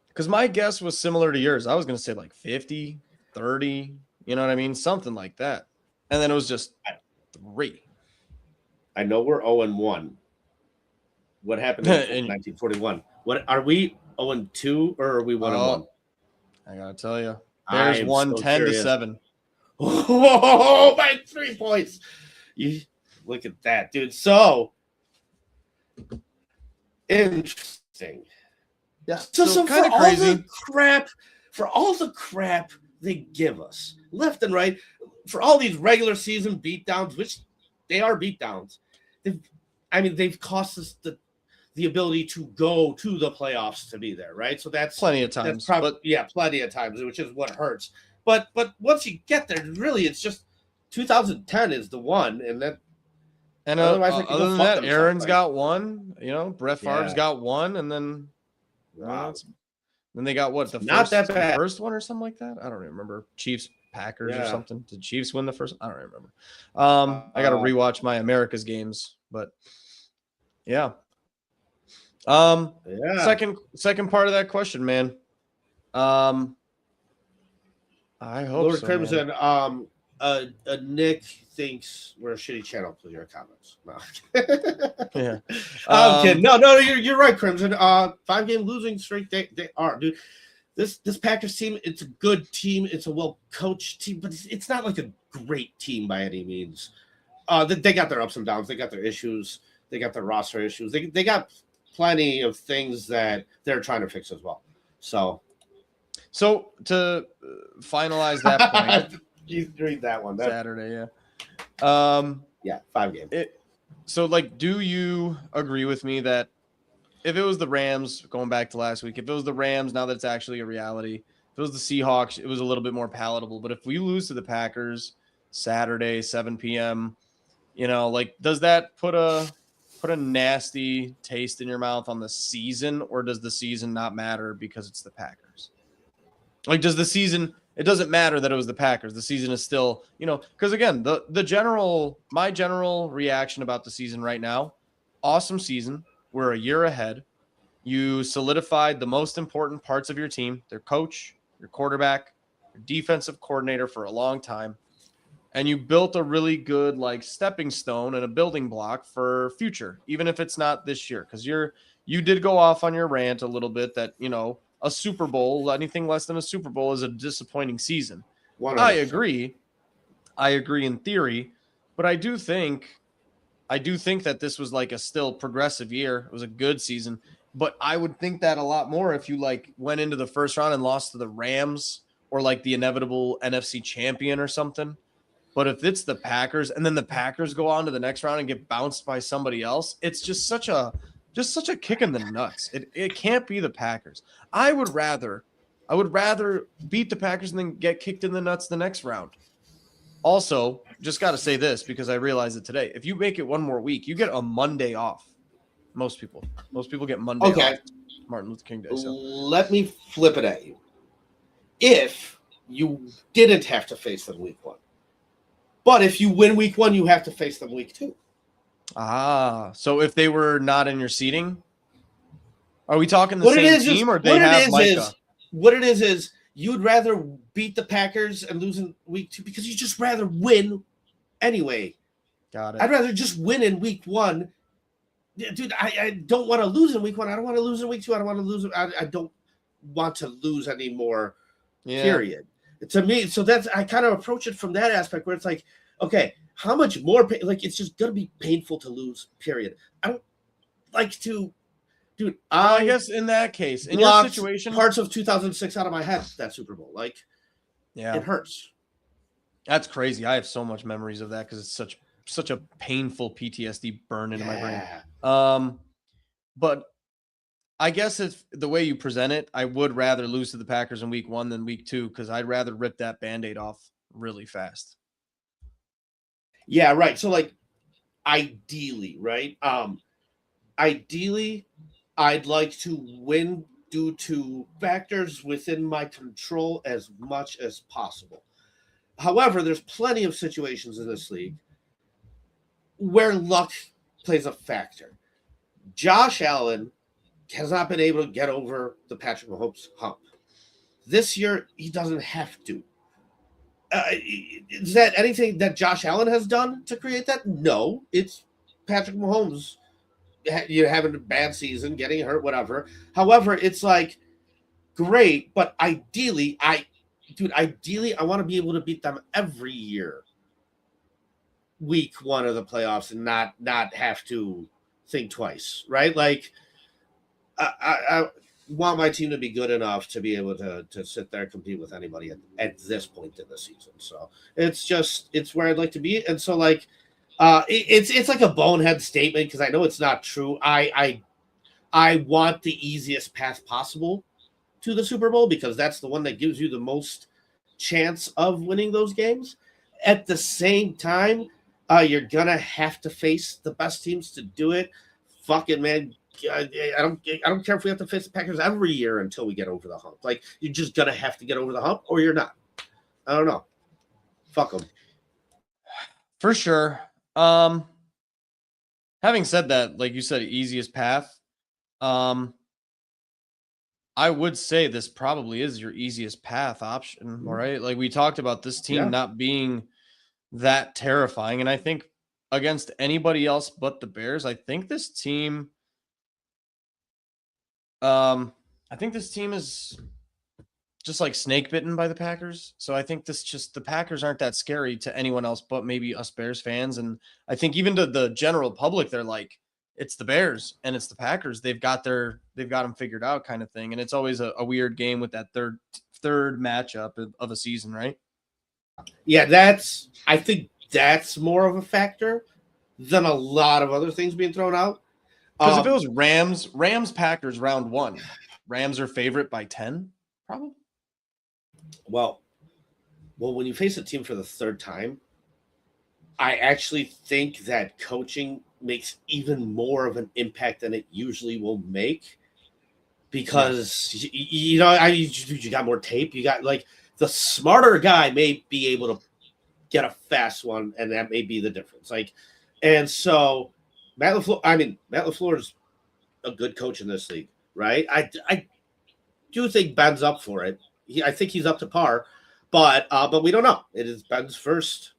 S2: Because my guess was similar to yours. I was going to say like 50, 30, you know what I mean? Something like that. And then it was just 3.
S1: I know we're 0-1. What happened in 1941? What are we 0-2 or are we 1-1?
S2: I got to tell you. Bears won 10-7.
S1: Oh, by 3 points. You look at that, dude. So interesting.
S2: Yeah.
S1: So kind of crazy. For all the crap they give us left and right, for all these regular season beatdowns, which they are beatdowns, they've cost us the ability to go to the playoffs to be there, right? So that's
S2: plenty of times.
S1: Plenty of times, which is what hurts. But once you get there, really, it's just 2010 is the one, and that.
S2: And other than that, Aaron's got one. You know, Brett Favre's got one, and then.
S1: Wow.
S2: Then they got what, the first one or something like that? I don't remember. Chiefs, Packers or something. Did Chiefs win the first? I don't remember. I got to rewatch my America's games, but yeah. Second part of that question, man. I hope
S1: Lord
S2: so,
S1: Crimson. Nick thinks we're a shitty channel. Please your comments. No.
S2: Yeah.
S1: I'm kidding. No, you're right, Crimson. 5-game losing streak. They are, dude. This Packers team, it's a good team. It's a well-coached team, but it's not like a great team by any means. They got their ups and downs. They got their issues. They got their roster issues. They got plenty of things that they're trying to fix as well. So
S2: to finalize that point,
S1: you read that one.
S2: Saturday, yeah.
S1: 5 games.
S2: So, do you agree with me that if it was the Rams, going back to last week, if it was the Rams, now that it's actually a reality, if it was the Seahawks, it was a little bit more palatable. But if we lose to the Packers Saturday, 7 p.m., does that put a nasty taste in your mouth on the season, or does the season not matter because it's the Packers? Does the season... It doesn't matter that it was the Packers. The season is still, because again, my general reaction about the season right now, awesome season. We're a year ahead. You solidified the most important parts of your team, their coach, your quarterback, your defensive coordinator for a long time. And you built a really good stepping stone and a building block for future, even if it's not this year. Because you did go off on your rant a little bit that, a Super Bowl, anything less than a Super Bowl is a disappointing season. 100%. I agree in theory, but I do think that this was a still progressive year. It was a good season, but I would think that a lot more if you went into the first round and lost to the Rams or the inevitable NFC champion or something. But if it's the Packers and then the Packers go on to the next round and get bounced by somebody else, it's just such a kick in the nuts. It can't be the Packers. I would rather beat the Packers and then get kicked in the nuts the next round. Also, just got to say this because I realized it today. If you make it one more week, you get a Monday off. Most people get Monday off. Martin Luther King Day. So.
S1: Let me flip it at you. If you didn't have to face them week 1, but if you win week 1, you have to face them week 2.
S2: So if they were not in your seating, are we talking the same team or they have Micah?
S1: What it is you'd rather beat the Packers and lose in week 2 because you just rather win anyway.
S2: Got it.
S1: I'd rather just win in week 1. Dude, I don't want to lose in week 1. I don't want to lose in week 2. I don't want to lose. I don't want to lose anymore, period. To me, so I kind of approach it from that aspect where it's like, okay, how much more like it's just gonna be painful to lose, period. I don't like to, dude.
S2: I guess in that case, in your situation,
S1: parts of 2006 out of my head, that Super Bowl, like, it hurts.
S2: That's crazy. I have so much memories of that because it's such a painful PTSD burn into my brain. But I guess if the way you present it, I would rather lose to the Packers in week 1 than week 2 because I'd rather rip that Band-Aid off really fast.
S1: Yeah, right. So like ideally, right? Ideally, I'd like to win due to factors within my control as much as possible. However, there's plenty of situations in this league where luck plays a factor. Josh Allen has not been able to get over the Patrick Mahomes hump. This year, he doesn't have to. Is that anything that Josh Allen has done to create that? No, it's Patrick Mahomes. You're having a bad season, getting hurt, whatever. However, it's like great, but ideally, I want to be able to beat them every year. Week 1 of the playoffs and not have to think twice, right? Like I want my team to be good enough to be able to sit there and compete with anybody at this point in the season. So it's where I'd like to be. And so like it's like a bonehead statement because I know it's not true. I want the easiest path possible to the Super Bowl because that's the one that gives you the most chance of winning those games. At the same time, you're gonna have to face the best teams to do it. Fuck it, man. I don't care if we have to face the Packers every year until we get over the hump. Like you're just gonna have to get over the hump, or you're not. I don't know. Fuck them.
S2: For sure. Having said that, like you said, easiest path. I would say this probably is your easiest path option, right? Like we talked about this team not being that terrifying, and I think against anybody else but the Bears, I think this team. I think this team is just like snake bitten by the Packers. So I think the Packers aren't that scary to anyone else but maybe us Bears fans. And I think even to the general public, they're like, it's the Bears and it's the Packers. They've got them figured out kind of thing. And it's always a weird game with that third matchup of a season, right?
S1: Yeah, I think that's more of a factor than a lot of other things being thrown out.
S2: Because if it was Rams, Packers round 1, Rams are favorite by 10, probably.
S1: Well, when you face a team for the third time, I actually think that coaching makes even more of an impact than it usually will make because you got more tape. You got like the smarter guy may be able to get a fast one, and that may be the difference. Like, and so. Matt LaFleur is a good coach in this league, right? I do think Ben's up for it. I think he's up to par, but we don't know. It is Ben's first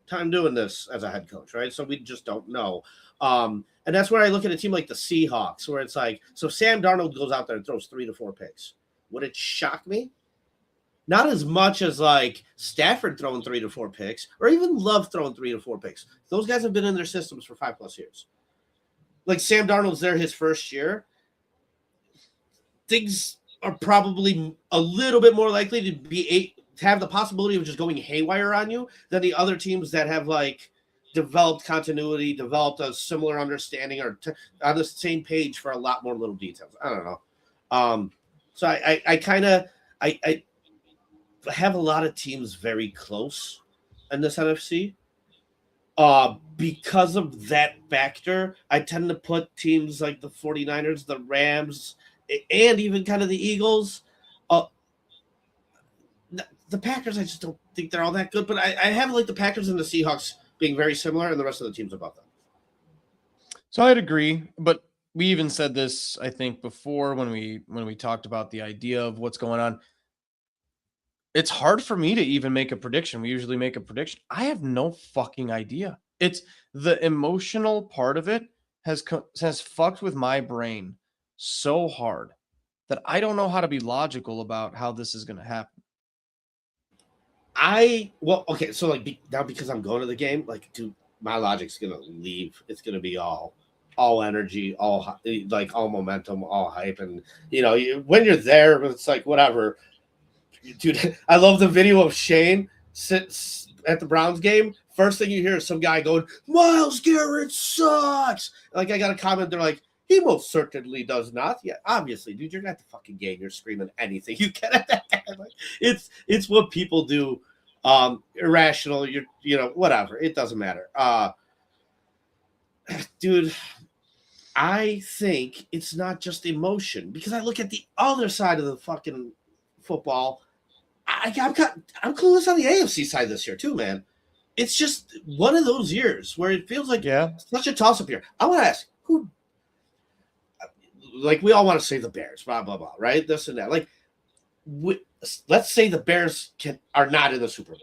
S1: time doing this as a head coach, right? So we just don't know. And that's where I look at a team like the Seahawks, where it's like, so Sam Darnold goes out there and throws 3 to 4 picks. Would it shock me? Not as much as like Stafford throwing 3 to 4 picks, or even Love throwing 3 to 4 picks. Those guys have been in their systems for 5+ years. Like Sam Darnold's there his first year. Things are probably a little bit more likely to have the possibility of just going haywire on you than the other teams that have like developed continuity, developed a similar understanding, or on the same page for a lot more little details. I don't know. So I have a lot of teams very close in this NFC. Because of that factor, I tend to put teams like the 49ers, the Rams, and even kind of the Eagles. The Packers, I just don't think they're all that good, but I have like the Packers and the Seahawks being very similar and the rest of the teams above them.
S2: So I'd agree, but we even said this, I think, before when we talked about the idea of what's going on. It's hard for me to even make a prediction. We usually make a prediction. I have no fucking idea. It's the emotional part of it has fucked with my brain so hard that I don't know how to be logical about how this is going to happen.
S1: Okay, so like now because I'm going to the game, like, dude, my logic's gonna leave. It's gonna be all energy, all like all momentum, all hype, and when you're there, it's like whatever, dude. I love the video of Shane sits at the Browns game. First thing you hear is some guy going, "Myles Garrett sucks." Like I got a comment, they're like, "He most certainly does not." Yeah, obviously, dude, you're at the fucking game. You're screaming anything you can at that guy. Like, it's what people do. Irrational. Whatever. It doesn't matter. Dude, I think it's not just emotion because I look at the other side of the fucking football. I'm clueless on the AFC side this year too, man. It's just one of those years where it feels like such a toss-up here. I want to ask who. Like we all want to say the Bears, blah blah blah, right? This and that. Like, let's say the Bears are not in the Super Bowl.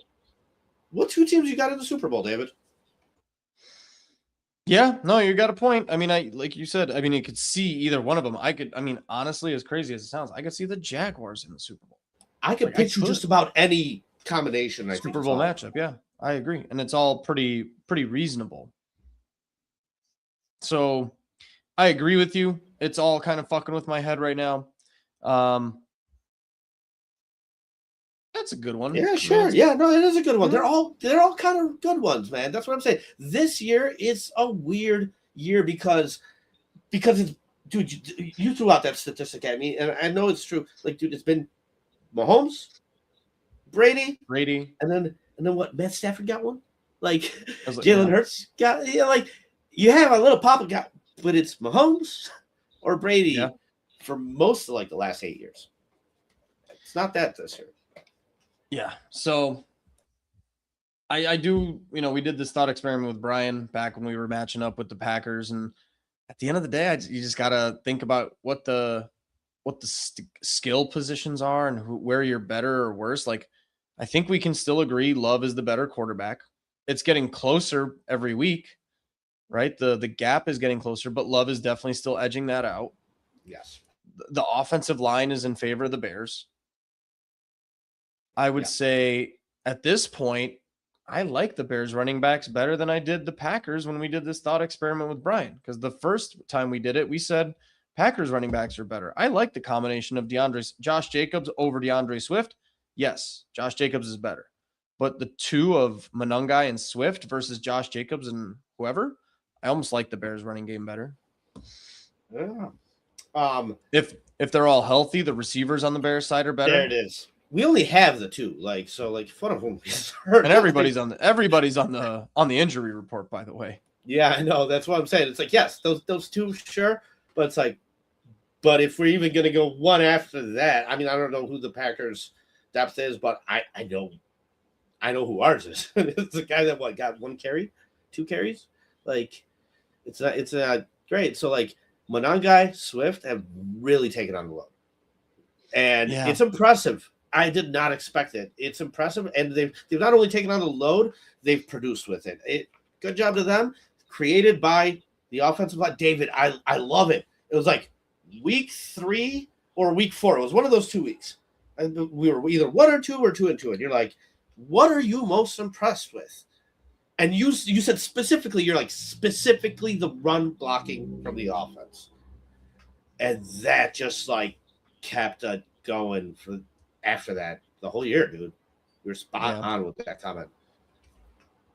S1: What two teams you got in the Super Bowl, David?
S2: Yeah, no, you got a point. I mean, like you said, I mean, you could see either one of them. Honestly, as crazy as it sounds, I could see the Jaguars in the Super Bowl.
S1: I could pitch you just about any combination.
S2: Super Bowl matchup, yeah, I agree, and it's all pretty reasonable. So, I agree with you. It's all kind of fucking with my head right now. That's a good one.
S1: Yeah, sure. Yeah, no, it is a good one. They're all kind of good ones, man. That's what I'm saying. This year is a weird year because it's, dude, you threw out that statistic at me, and I know it's true. Like, dude, it's been Mahomes, Brady, and then what? Matt Stafford got one. Like Jalen Hurts got. Like you have a little pop got, but it's Mahomes or Brady for most of like the last 8 years. It's not that this year.
S2: Yeah. So I do, we did this thought experiment with Brian back when we were matching up with the Packers. And at the end of the day, you just got to think about what the skill positions are and where you're better or worse. Like, I think we can still agree Love is the better quarterback. It's getting closer every week, right? The gap is getting closer, but Love is definitely still edging that out.
S1: Yes.
S2: The offensive line is in favor of the Bears. I would say at this point, I like the Bears running backs better than I did the Packers when we did this thought experiment with Brian. Because the first time we did it, we said Packers running backs are better. I like the combination of Josh Jacobs over DeAndre Swift. Yes, Josh Jacobs is better. But the two of Monangai and Swift versus Josh Jacobs and whoever, I almost like the Bears running game better.
S1: Yeah.
S2: If they're all healthy, the receivers on the Bears side are better.
S1: There it is. We only have the two, like one of them is hurt.
S2: And everybody's on the injury report, by the way.
S1: Yeah, I know. That's what I'm saying. It's like, yes, those two, sure, but it's like, but if we're even gonna go one after that, I mean, I don't know who the Packers depth is, but I know who ours is. It's the guy that got 1 carry, 2 carries. Like, it's great. So like Monangai, Swift have really taken on the load, and it's impressive. I did not expect it. It's impressive, and they've not only taken on the load, they've produced with it. Good job to them. Created by the offensive line. David, I love it. It was like week 3 or week 4. It was one of those 2 weeks. And we were either 1 or 2 or 2 and 2. And you're like, what are you most impressed with? And you said specifically, you're like, specifically the run blocking from the offense. And that just like kept going for after that the whole year, dude. We're spot on with that comment.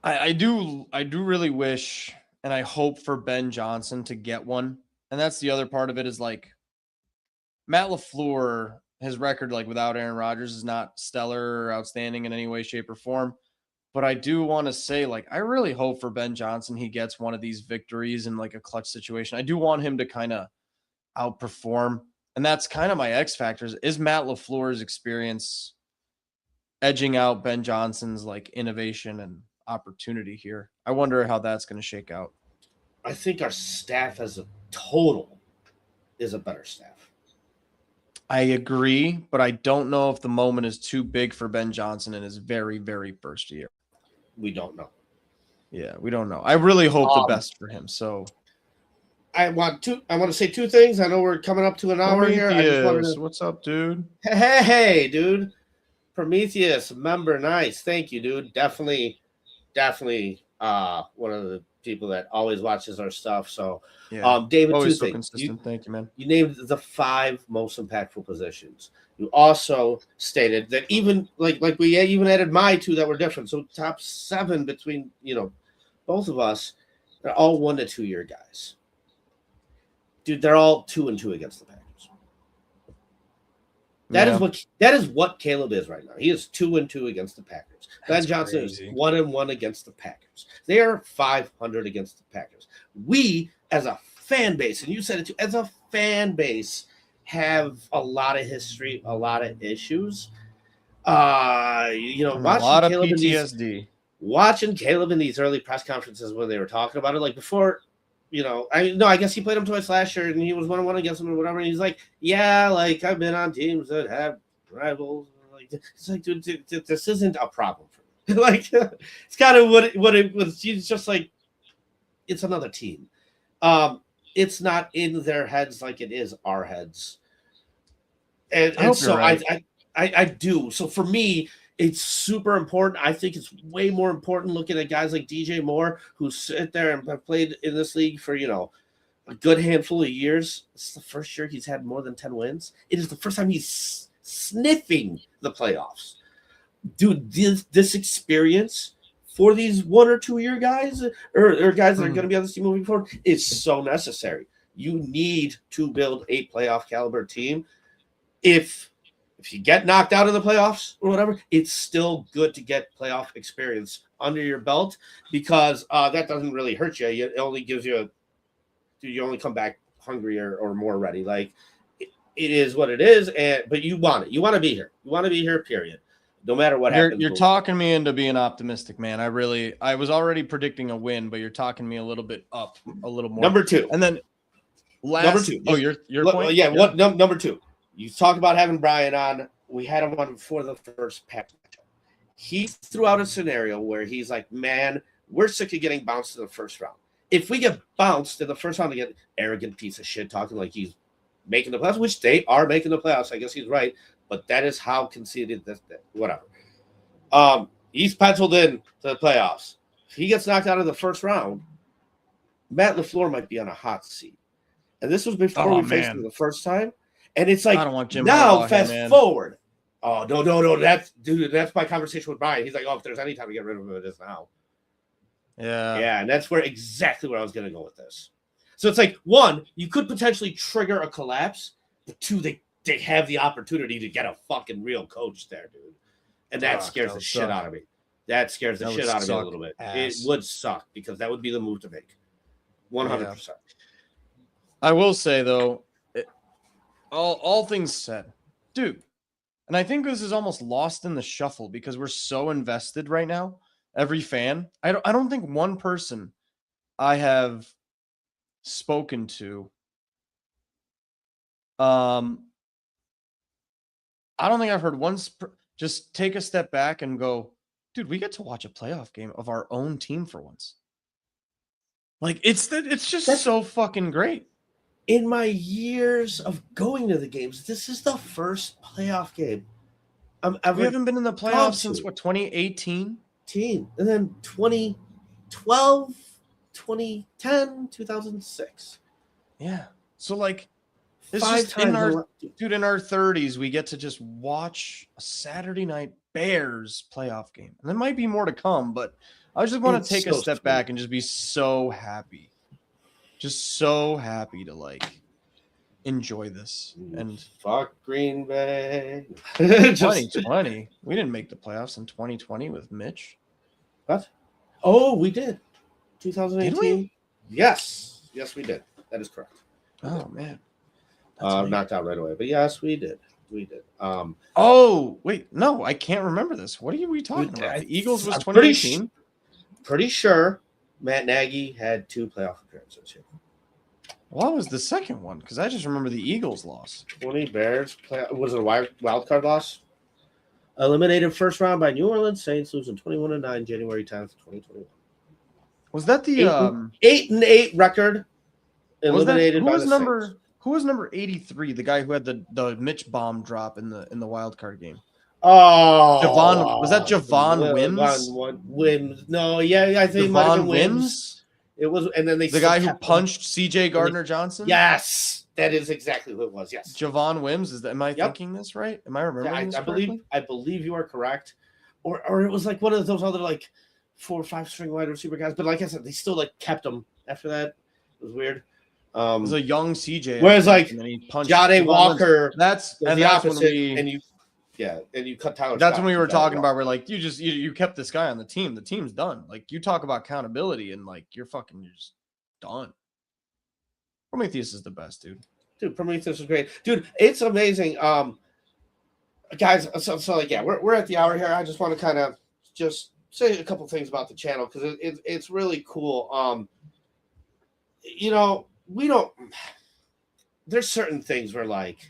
S2: I do really wish and I hope for Ben Johnson to get one. And that's the other part of it is like Matt LaFleur, his record like without Aaron Rodgers is not stellar or outstanding in any way, shape, or form. But I do want to say, like, I really hope for Ben Johnson he gets one of these victories in like a clutch situation. I do want him to kind of outperform. And that's kind of my X factors. Is Matt LaFleur's experience edging out Ben Johnson's like innovation and opportunity here? I wonder how that's going to shake out.
S1: I think our staff as a total is a better staff.
S2: I agree, but I don't know if the moment is too big for Ben Johnson in his very, very first year.
S1: We don't know.
S2: Yeah, we don't know. I really hope the best for him. So
S1: I want to say two things. I know we're coming up to an hour here. I just wanted to...
S2: What's up, dude?
S1: Hey, dude. Prometheus, member, nice. Thank you, dude. Definitely one of the people that always watches our stuff. So
S2: yeah.
S1: David,
S2: always
S1: two
S2: so
S1: things.
S2: Consistent. Thank you, man.
S1: You named the 5 most impactful positions. You also stated that even like we even added my 2 that were different. So top 7 between both of us, they're all 1 to 2 year guys. Dude, they're all 2-2 against the Packers. That is what Caleb is right now. He is 2-2 against the Packers. Ben Johnson is 1-1 against the Packers. They are 500 against the Packers. We, as a fan base, and you said it too, as a fan base, have a lot of history, a lot of issues. Watching
S2: a lot of
S1: Caleb
S2: PTSD.
S1: Watching Caleb in these early press conferences when they were talking about it, like before. I guess he played him twice last year, and he was 1-1 against him or whatever. And he's like, "Yeah, like I've been on teams that have rivals." Like, it's like, dude, this isn't a problem for me. Like, it's kind of what it was. He's just like, it's another team. It's not in their heads like it is our heads. And so right. I do. So for me, it's super important. I think it's way more important looking at guys like DJ Moore who sit there and have played in this league for, a good handful of years. This is the first year he's had more than 10 wins. It is the first time he's sniffing the playoffs. Dude, this experience for these 1 or 2 year guys or guys that are going to be on this team moving forward is so necessary. You need to build a playoff caliber team. If you get knocked out of the playoffs or whatever, it's still good to get playoff experience under your belt because that doesn't really hurt you. It only gives you you only come back hungrier or more ready. Like it is what it is, but you want it. You want to be here. You want to be here, period. No matter what happens.
S2: You're talking me into being optimistic, man. I was already predicting a win, but you're talking me a little bit up, a little more.
S1: Number 2.
S2: And then
S1: number 2.
S2: Oh, your point?
S1: Yeah, what number 2? You talked about having Brian on. We had him on before the first Pack matchup. He threw out a scenario where he's like, man, we're sick of getting bounced in the first round. If we get bounced in the first round, again, arrogant piece of shit talking like he's making the playoffs, which they are making the playoffs. I guess he's right, but that is how conceited this whatever. He's penciled in to the playoffs. If he gets knocked out of the first round, Matt LaFleur might be on a hot seat. And this was before we faced him the first time. And it's like,
S2: I don't want Jim
S1: now
S2: Harbaugh
S1: fast
S2: here,
S1: forward. Oh, no. That's my conversation with Brian. He's like, if there's any time to get rid of him, it is now. Yeah. And that's exactly where I was going to go with this. So it's like, 1, you could potentially trigger a collapse. But 2, they have the opportunity to get a fucking real coach there, dude. And that scares the shit out of me. That scares the shit out of me a little bit. It would suck because that would be the move to make. 100%.
S2: I will say, though, all things said, dude, and I think this is almost lost in the shuffle because we're so invested right now. Every fan, I don't think one person I have spoken to, I don't think I've heard once just take a step back and go, dude, we get to watch a playoff game of our own team for once. Like that's so fucking great.
S1: In my years of going to the games, this is the first playoff game
S2: we haven't been in the playoffs since 2018?
S1: And then 2012, 2010, 2006.
S2: Yeah. So like it's just in our 30s, we get to just watch a Saturday night Bears playoff game. And there might be more to come, but I just want to take a step back and just be so happy. Just so happy to like enjoy this. And
S1: fuck Green Bay.
S2: 2020. We didn't make the playoffs in 2020 with Mitch.
S1: What? Oh, we did. 2018.
S2: Did we?
S1: Yes, we did. That is correct.
S2: Oh man.
S1: Knocked out right away. But yes, we did.
S2: Oh, wait. No, I can't remember this. What are we talking about? The Eagles was 2018.
S1: Pretty sure Matt Nagy had 2 playoff appearances here.
S2: What was the second one? Because I just remember the Eagles loss.
S1: 20 Bears. Was it a wild card loss? Eliminated first round by New Orleans Saints, losing 21-9 January 10th, 2021.
S2: Was that the
S1: 8-8 record? Eliminated by the Saints.
S2: Who was number 83? The guy who had the Mitch bomb drop in the wild card game.
S1: Oh,
S2: was that Javon Wims?
S1: Wims. No, yeah, I think it might have been Wims. It was, and then the
S2: guy who punched C.J. Gardner-Johnson.
S1: Yes, that is exactly who it was. Yes,
S2: Javon Wims. Am I thinking this right? Am I remembering this correctly?
S1: I believe you are correct. Or it was like one of those other like 4 or 5 string wide receiver guys. But like I said, they still like kept him after that. It was weird.
S2: It was a young CJ.
S1: Whereas like Jade Walker,
S2: that's
S1: the opposite, and you cut Tyler.
S2: That's when we were talking about. We're like, you kept this guy on the team. The team's done. Like you talk about accountability, and like you're just done. Prometheus is the best, dude.
S1: Dude, Prometheus is great, dude. It's amazing. Guys, so like, yeah, we're at the hour here. I just want to kind of just say a couple things about the channel because it's really cool. We don't. There's certain things where like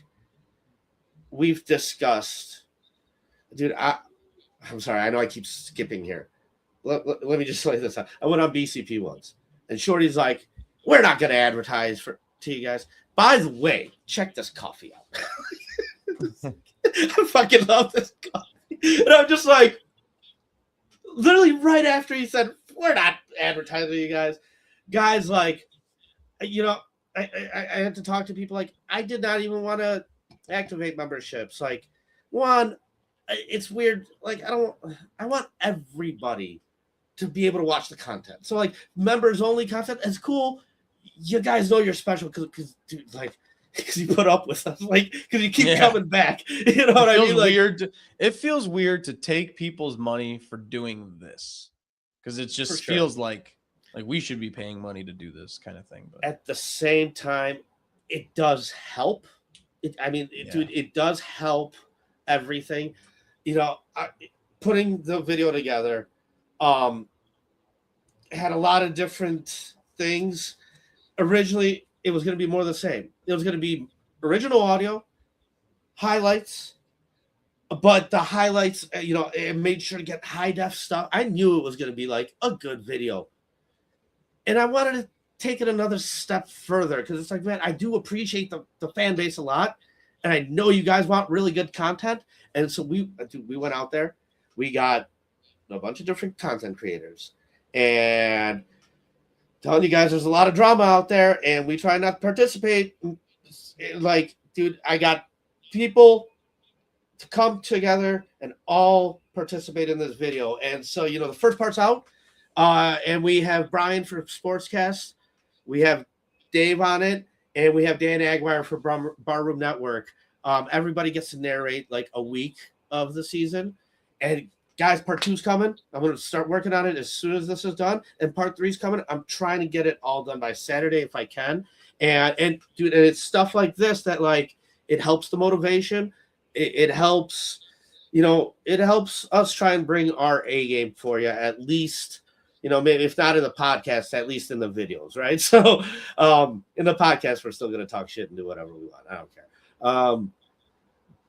S1: we've discussed, dude. I'm sorry. I know I keep skipping here. Let me just lay this out. I went on BCP once, and Shorty's like, "We're not going to advertise to you guys." By the way, check this coffee out. I fucking love this coffee, and I'm just like, literally right after he said, "We're not advertising to you guys," guys like. I had to talk to people like I did not even want to activate memberships. Like, one, it's weird. Like, I want everybody to be able to watch the content. So, like, members only content is cool. You guys know you're special because dude, like, because you put up with us, like, because you keep coming back. You know what I mean? Like,
S2: it feels weird to take people's money for doing this because it just feels like we should be paying money to do this kind of thing. But
S1: at the same time, it does help. Dude, it does help everything. Putting the video together had a lot of different things. Originally, it was going to be more of the same. It was going to be original audio, highlights, but the highlights, it made sure to get high def stuff. I knew it was going to be like a good video. And I wanted to take it another step further because it's like, man, I do appreciate the fan base a lot. And I know you guys want really good content. And so we went out there. We got a bunch of different content creators. And telling you guys there's a lot of drama out there. And we try not to participate. Like, dude, I got people to come together and all participate in this video. And so, the first part's out. And we have Brian for Sportscast. We have Dave on it. And we have Dan Aguirre for Barroom Network. Everybody gets to narrate like a week of the season. And guys, part 2's coming. I'm going to start working on it as soon as this is done. And part 3's coming. I'm trying to get it all done by Saturday if I can. And dude, and it's stuff like this that like it helps the motivation. It helps, it helps us try and bring our A game for you at least. Maybe if not in the podcast, at least in the videos, right? So in the podcast, we're still going to talk shit and do whatever we want. I don't care.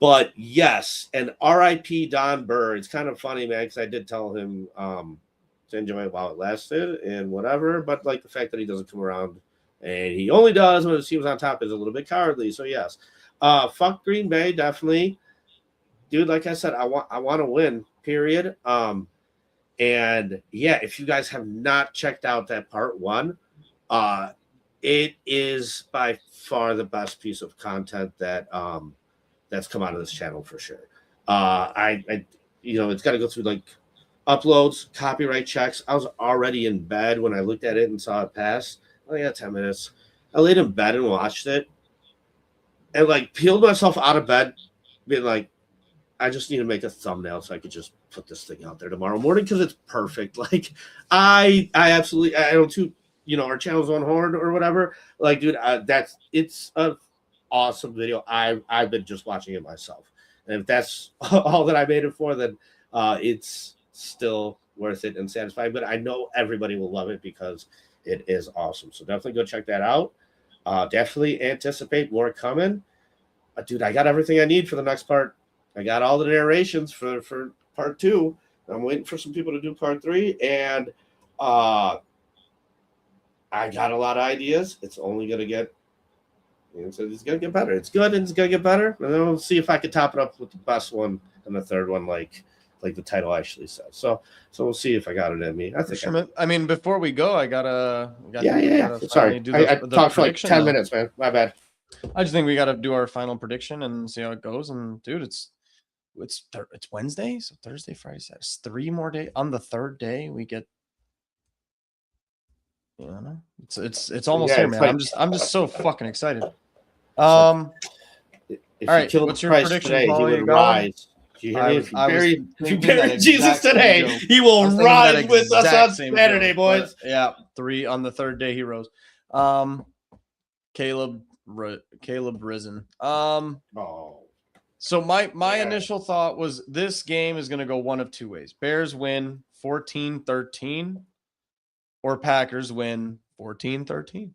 S1: But yes, and RIP Don Burr. It's kind of funny, man, because I did tell him to enjoy it while it lasted and whatever. But like the fact that he doesn't come around and he only does when he was on top is a little bit cowardly. So yes, fuck Green Bay, definitely, dude. Like I said, I want to win. Period. And yeah, if you guys have not checked out that part 1, it is by far the best piece of content that that's come out of this channel for sure. It's got to go through like uploads, copyright checks. I was already in bed when I looked at it and saw it pass. Oh yeah, 10 minutes. I laid in bed and watched it, and like peeled myself out of bed, being like, I just need to make a thumbnail so I could just put this thing out there tomorrow morning because it's perfect. Like I absolutely, I don't too, our channel's on horn or whatever. Like, dude, it's an awesome video. I've been just watching it myself. And if that's all that I made it for, then it's still worth it and satisfying. But I know everybody will love it because it is awesome. So definitely go check that out. Definitely anticipate more coming. Dude, I got everything I need for the next part. I got all the narrations for part 2. I'm waiting for some people to do part 3, and I got a lot of ideas. It's only gonna get, it's gonna get better. It's good, and it's gonna get better. And then we'll see if I can top it up with the best one and the third one, like the title actually says. So we'll see if I got it in me. I think.
S2: Sure, I mean, before we go, I gotta
S1: Sorry, I talked for like 10 minutes, man. My bad.
S2: I just think we got to do our final prediction and see how it goes. And dude, it's Wednesday, so Thursday, Friday, Saturday. It's 3 more days. On the 3rd day, we get. You know, it's almost here, man.
S1: Like,
S2: I'm just so fucking excited.
S1: If
S2: all right,
S1: killed
S2: what's your
S1: Christ
S2: prediction?
S1: Today,
S2: Paul,
S1: he would rise. Do you hear me? If you bury Jesus today, he will rise with us on Saturday, boys.
S2: Yeah, 3 on the 3rd day he rose. Caleb risen. So my initial thought was this game is going to go one of 2 ways. Bears win 14-13 or Packers win 14-13.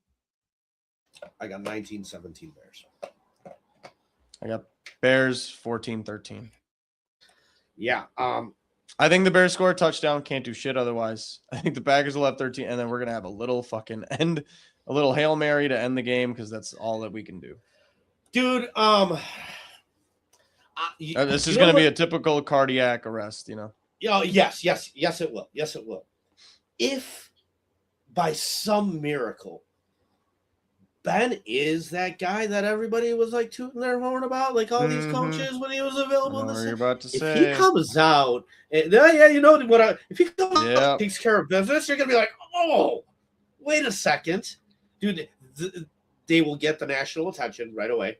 S1: I got 19-17 Bears.
S2: I got Bears 14-13.
S1: Yeah.
S2: I think the Bears score a touchdown. Can't do shit otherwise. I think the Packers will have 13, and then we're going to have a little fucking a little Hail Mary to end the game because that's all that we can do.
S1: Dude,
S2: this is going to be a typical cardiac arrest, you know?
S1: Yes, it will. Yes, it will. If by some miracle Ben is that guy that everybody was like tooting their horn about, like all these coaches when he was available.
S2: I know what you're about to
S1: if
S2: say.
S1: he comes out, and, you know what? If he comes out, takes care of business, you're gonna be like, oh, wait a second, dude. They will get the national attention right away.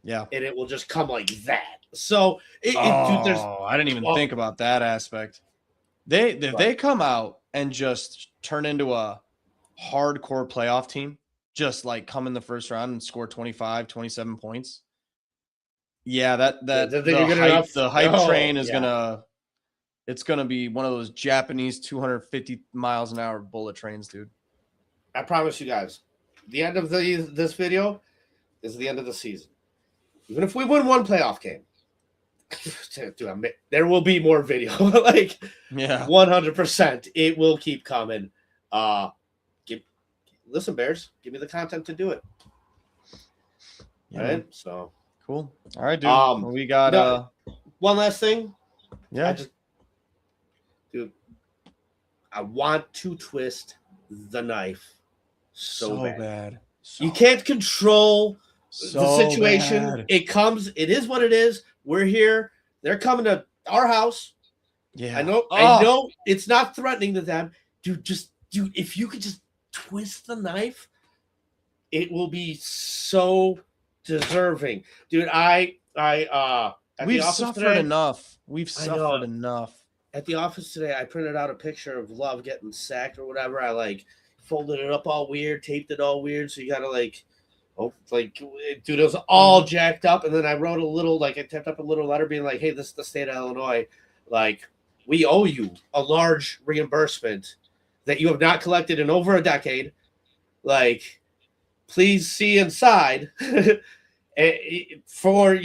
S2: Yeah,
S1: and it will just come like that. So, dude,
S2: I didn't even think about that aspect. They come out and just turn into a hardcore playoff team. Just like come in the first round and score 25, 27 points. Yeah, the hype train is it's gonna be one of those Japanese 250 miles an hour bullet trains, dude.
S1: I promise you guys, the end of this video is the end of the season. Even if we win one playoff game, dude, there will be more video. 100%, it will keep coming. Listen, Bears, give me the content to do it.
S2: Yeah.
S1: Right? So
S2: cool. All right, dude. We got
S1: one last thing.
S2: Yeah.
S1: I want to twist the knife so bad. You can't control the situation.
S2: Bad.
S1: It comes, it is what it is. We're here. They're coming to our house.
S2: Yeah.
S1: I know it's not threatening to them. Dude, if you could just twist the knife, it will be so deserving, dude. We've
S2: suffered enough. We've suffered enough.
S1: At the office today, I printed out a picture of Love getting sacked or whatever. I folded it up all weird, taped it all weird, so you gotta dude, it was all jacked up. And then I wrote a little, I typed up a little letter being like, hey, this is the state of Illinois, we owe you a large reimbursement that you have not collected in over a decade. Please see inside for,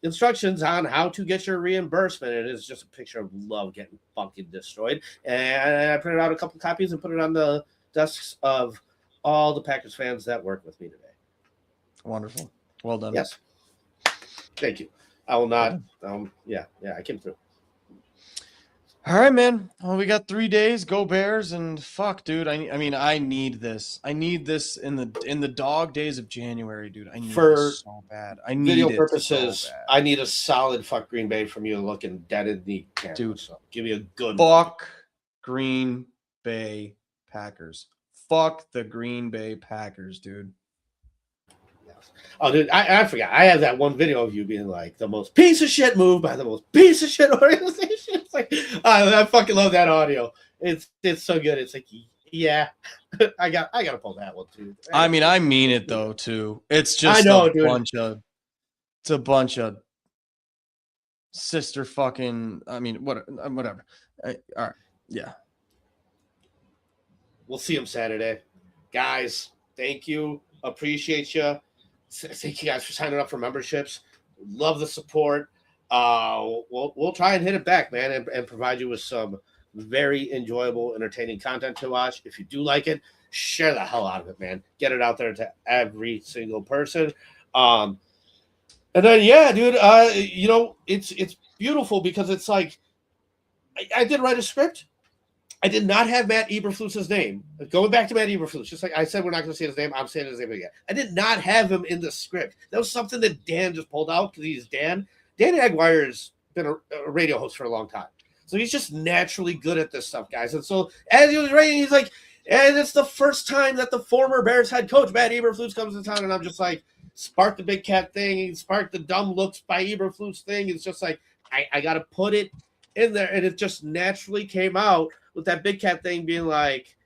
S1: instructions on how to get your reimbursement. It is just a picture of Love getting fucking destroyed. And I printed out a couple copies and put it on the desks of all the Packers fans that work with me today.
S2: Wonderful. Well done.
S1: Yes. Thank you. I will not. I came through.
S2: All right, man. Well, we got 3 days. Go Bears, and fuck, dude. I need this. I need this in the dog days of January, dude. I need this so bad. I need
S1: video purposes. So I need a solid fuck Green Bay from you, looking dead in the camera.
S2: Dude.
S1: So give me a good
S2: fuck Green Bay Packers. Fuck the Green Bay Packers, dude.
S1: Oh, dude, I forgot. I have that one video of you being like the most piece of shit move by the most piece of shit organization. It's I fucking love that audio. It's so good. It's yeah, I gotta pull that one too.
S2: I mean it though too. It's just it's a bunch of sister fucking. Whatever. All right. Yeah.
S1: We'll see him Saturday. Guys, thank you. Appreciate you. Thank you guys for signing up for memberships. Love the support. We'll try and hit it back, man, and provide you with some very enjoyable, entertaining content to watch. If you do like it, share the hell out of it, man. Get it out there to every single person. And then, yeah, dude, it's beautiful because it's like I did write a script. I did not have Matt Eberflus's name. Going back to Matt Eberflus, just like I said, we're not going to say his name. I'm saying his name again. I did not have him in the script. That was something that Dan just pulled out because he's Dan. Dan Aguirre's been a radio host for a long time. So he's just naturally good at this stuff, guys. And so as he was writing, he's like, and it's the first time that the former Bears head coach, Matt Eberflus, comes to town. And I'm just like, spark the big cat thing, spark the dumb looks by Eberflus thing. It's just like, I got to put it in there. And it just naturally came out with that big cat thing being like,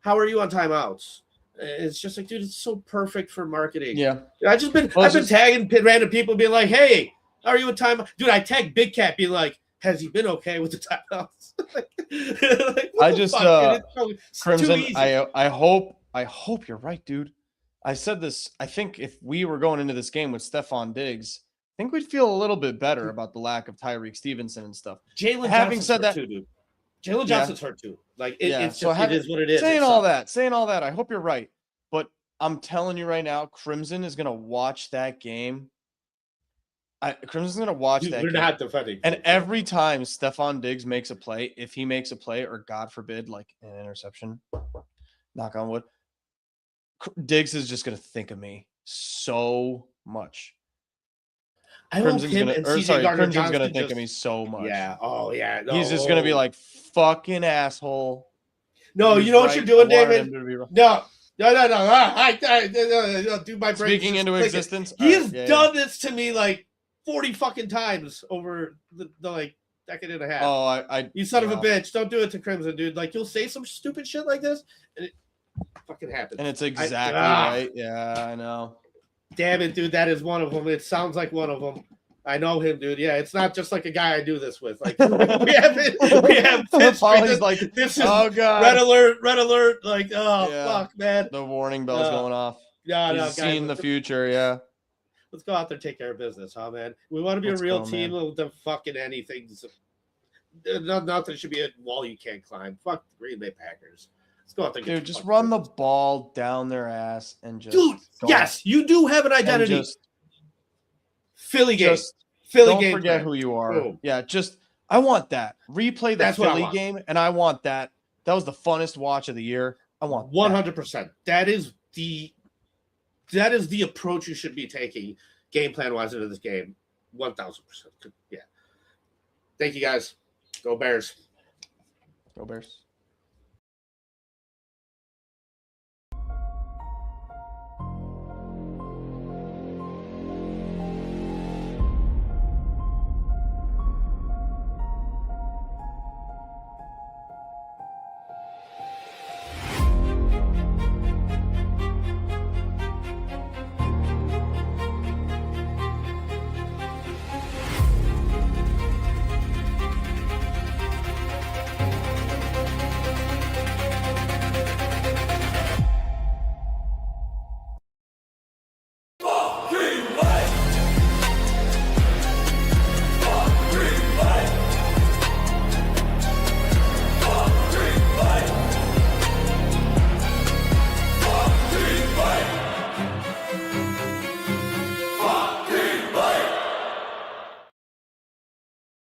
S1: how are you on timeouts? It's just like, dude, it's so perfect for marketing.
S2: Yeah.
S1: I've been tagging random people being like, hey, how are you with time? Dude, I tagged Big Cat being like, has he been okay with the timeouts?
S2: I just Crimson, I hope you're right, dude. I said this. I think if we were going into this game with Stephon Diggs, I think we'd feel a little bit better about the lack of Tyreek Stevenson and stuff.
S1: Having said that, too, dude. Jalen Johnson's hurt too. Like it is what it is.
S2: Saying all that, I hope you're right. But I'm telling you right now, Crimson is gonna watch that game. Crimson's gonna watch that.
S1: We're not defending.
S2: And every time Stephon Diggs makes a play, if he makes a play, or God forbid, like an interception, knock on wood, Diggs is just gonna think of me so much. Crimson's gonna think of me so much.
S1: Yeah. Oh yeah.
S2: No. He's just gonna be like, fucking asshole.
S1: No, you know what you're doing, David? No. Dude, my brain.
S2: Speaking into existence.
S1: He has done this to me like 40 fucking times over the like decade and a half.
S2: Oh,
S1: you son of a bitch! Don't do it to Crimson, dude. Like you'll say some stupid shit like this, and it fucking happens.
S2: And it's exactly right. Yeah, I know.
S1: Damn it, dude. That is one of them. It sounds like one of them. I know him, dude. Yeah, it's not just like a guy I do this with. Like we have
S2: Polly's like,
S1: this is
S2: oh god,
S1: red alert. Like, fuck, man.
S2: The warning bell's going off.
S1: He's
S2: seeing the future. Yeah.
S1: Let's go out there and take care of business, huh, man? We want to be a real team. We'll do fucking anything. Not that it should be a wall you can't climb. Fuck the Green Bay Packers. Let's go out there.
S2: Dude, just run the ball down their ass and just.
S1: Dude, yes, you do have an identity. Philly game.
S2: Don't forget who you are. Boom. Yeah, I want that. Replay that Philly game, and I want that. That was the funnest watch of the year. I want
S1: 100%. That is the approach you should be taking game plan wise into this game. 1,000%. Yeah. Thank you guys. Go Bears.
S2: Go Bears.